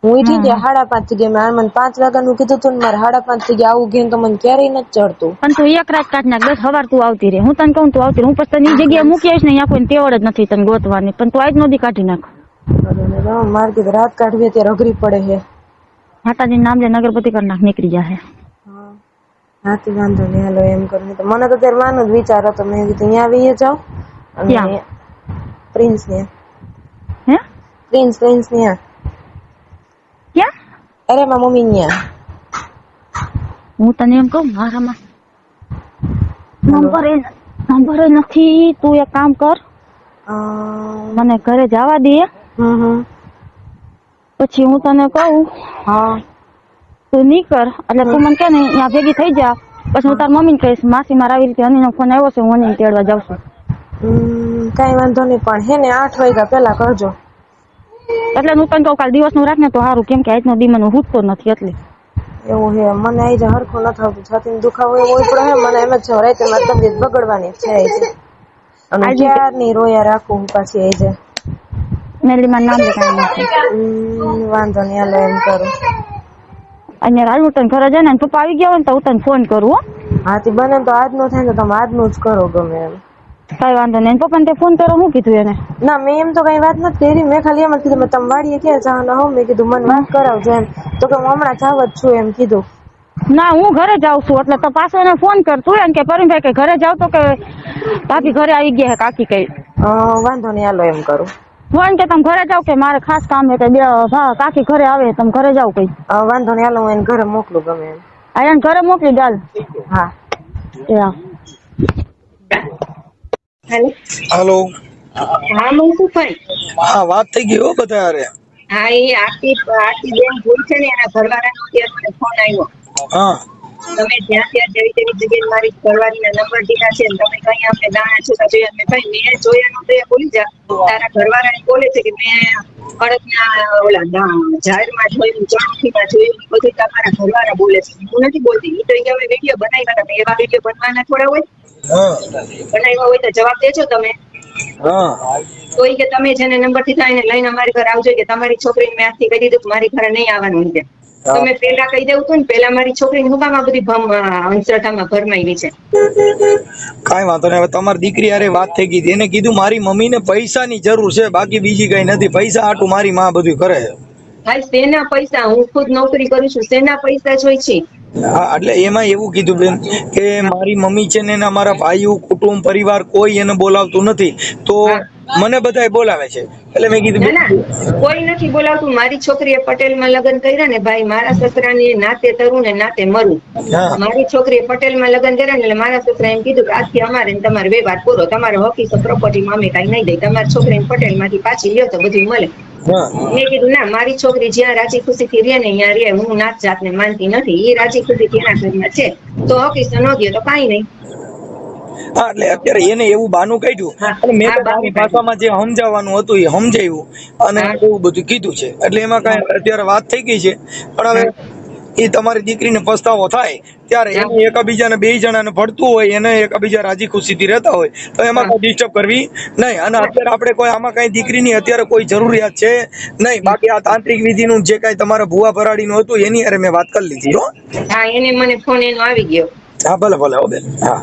હું ઉઠી ગયા 5:30 થઈ ગયા. મને 5 વાગ્યાનું કીધું હતું ને મારે 5:30 થઈ ગયા. આવું ઘેન તો મને ક્યારેય નથી ચડતું. પણ તું એક રાત કાઢ નાખ. 10 સવાર તું આવતી રહે. હું તને કહું તું આવતી રહે. હું પછી તને જગ્યાએ મૂકી આવીશ ને. અહીંયા કોઈ તેવડ જ નથી તને ગોતવાની. પણ તું આજ નોંધી કાઢી નાખ. મારે કીધું રાત કાઢવી અત્યારે અઘરી પડે છે. માતાજી નામ લે નગરપતિ કરી નાખ, નીકળી જાય. હાથી વાંધો નહીં, હાલો એમ કરું. તો મને તો અત્યારે માનો જ વિચાર હતો. મેં કીધું અહીંયા આવીએ જાઉં અને પ્રિન્સ ને પ્રિન્સ ત્યાં. ક્યાં? અરે મારા મમ્મી ત્યાં. હું તને એમ કહું મારામાં નંબર નથી. તું એક કામ કર, મને ઘરે જવા દે. પછી હું તને કહું તું નીકળ. એટલે તું મને કે ને અહીંયા ભેગી થઈ જા. પછી હું તાર મમ્મી ને કહીશ માસી મારા આવી રીતે અનિનો ફોન આવ્યો છે, હું અનિને તેડવા જાઉં છું. કઈ વાંધો નહીં, પણ હે ને 8 વાગ્યા પેલા કરજો. એટલે હું તને કહું કાલ દિવસ નું રાખ ને તો સારું. કેમ કે આજનો દી મને હૂટતો નથી. એટલે એવું હે. મને આઈ જાય હરખું નથી આવતું. છાતીનો દુખાવો એવો પડે હે. મને એમ જ છે રાતે મારી તબિયત બગડવાની છે. અને ક્યારની રોયા રાખું હું પાછી આઈ જાય. મેલીમાં નામ લખાવી વાંધો નહીં, હાલો એમ કરું. અને હું તને ઘરે જાય ને પપ્પા આવી ગયા હોય ને તો હું તને ફોન કરું. હાથી બને તો આજનું થાય ને તમે આજનું જ કરો. ગમે એમ કઈ વાંધો નહીં. પપ્પાને તે ફોન કર્યો, શું કીધું એને? ના મેં એમ તો કઈ વાત નથી કરી. મેં ખાલી એમ જ કીધું તમે વાડીએ ક્યાં જવાના હો? મેં કીધું મને વાત કરાવજો એમ. તો કે હું હમણાં જાવ જ છું એમ કીધું. ના હું ઘરે જાઉં છું. એટલે તો પાછો એને ફોન કર તું એમ કે પરવીનભાઈ કે ઘરે જાવ તો કે ભાભી ઘરે આવી ગયા હે કાકી કઈ. વાંધો નહીં હાલો એમ કરું. ફોન કે તમે ઘરે જાવ કે મારે ખાસ કામ છે કે કાકી ઘરે આવે તમે ઘરે જાવ કઈ. વાંધો નહીં હાલો હું એને ઘરે મોકલું ગમે એમ. આ એને ઘરે મોકલી દાલ. હા હાલો. હા મનસુખભાઈ. હા વાત થઈ ગઈ હો બધા હારે. હા એ આરતી બેન ભૂલ છે ને એના ઘરવાળાનો અત્યારે મને ફોન આવ્યો. હા તમે જ્યાં ત્યાં જેવી તેવી જગ્યાએ મારી ઘરવાળીના નંબર દીધા છે ને તમે કઈ અમને દાણા છૂટા જોયા. મેં જોયા નહોતું એ ભૂલી જા. તારા ઘરવાળા બોલે છે કે મેં કડકના ઓલા જાહેરમાં જોયું, ચણોખીમાં જોયું, બધું તમારા ઘરવાળા બોલે છે. હું નથી બોલતી. એ તો અમે વિડીયો બનાવ્યા હતા. એવા વિડીયો બનવાના થોડા હોય? બનાવ્યા હોય તો જવાબ દેજો તમે. તો કે તમે જેને નંબર દીધા એને લઈને અમારી ઘરે આવજો કે તમારી છોકરીને મેં આજથી કહી દીધું મારી ઘરે નહીં આવવાનું છે. તમે પેલા કહી દેવું હતું ને. પેલા મારી છોકરીને હું કામ આ બધી અંધશ્રદ્ધામાં ભરમાઈ છે. કઈ વાંધો નહીં. હવે તમારી દીકરી હારે વાત થઈ ગઈ. એને કીધું મારી મમ્મીને પૈસાની જરૂર છે, બાકી બીજી કઈ નથી. પૈસા હાટું મારી માં બધું કરે છે. ભાઈ શેના પૈસા? હું ખુદ નોકરી કરું છું. શેના પૈસા જોઈ છે? હા એટલે એમાં એવું કીધું બેન કે મારી મમ્મી છે ને મારા ભાઈઓ કુટુંબ પરિવાર કોઈ એને બોલાવતું નથી, તો મને બધાય બોલાવે છે. એટલે મેં કીધું કોઈ નથી બોલાવતું. મારી છોકરીએ પટેલમાં લગ્ન કર્યા ને ભાઈ, મારા સસરાની નાતે તરું ને નાતે મરું. મારી છોકરીએ પટેલમાં લગ્ન કર્યા ને એટલે મારા સસરા એમ કીધું કે આજથી અમારે ને તમારે વ્યવહાર પૂરો. તમારે હકીકત પ્રોપર્ટીમાં અમે કઈ નહીં દઈ. તમારી છોકરીને પટેલમાંથી પાછી લ્યો તો બધું મળે. મેં કીધું ના, મારી છોકરી જ્યાં રાજી ખુશી થી રહે ને અહીંયા રહે. હું નાત જાત ને માનતી નથી. એ રાજી ખુશી થી એના ઘરમાં છે તો હકીકત ન દો તો કઈ નહીં. હા એટલે અત્યારે એને એવું બાનું કાઢ્યું અને મેં તો મારી ભાષામાં જે સમજાવવાનું હતું એ સમજાવ્યું અને એવું બધું કીધું છે. એટલે એમાં કઈ અત્યારે વાત થઈ ગઈ છે. પણ હવે એ તમારી દીકરીને પસ્તાવો થાય ત્યારે એને એકબીજાને બે જણાને ભળતું હોય, એને એકબીજા રાજી ખુશીથી રહેતા હોય તો એમાં કઈ ડિસ્ટર્બ કરવી નહીં. અને અત્યારે આપણે કોઈ આમાં કઈ દીકરીની અત્યારે કોઈ જરૂરિયાત છે નહીં. બાકી આ તાંત્રિક વિધિનું જે કઈ તમારા ભુવા ભરાડીનું હતું એની હારે મેં વાત કરી લીધી. હો હા એને મને ફોન એનો આવી ગયો. હા ભલે ભલે હો બેન. હા.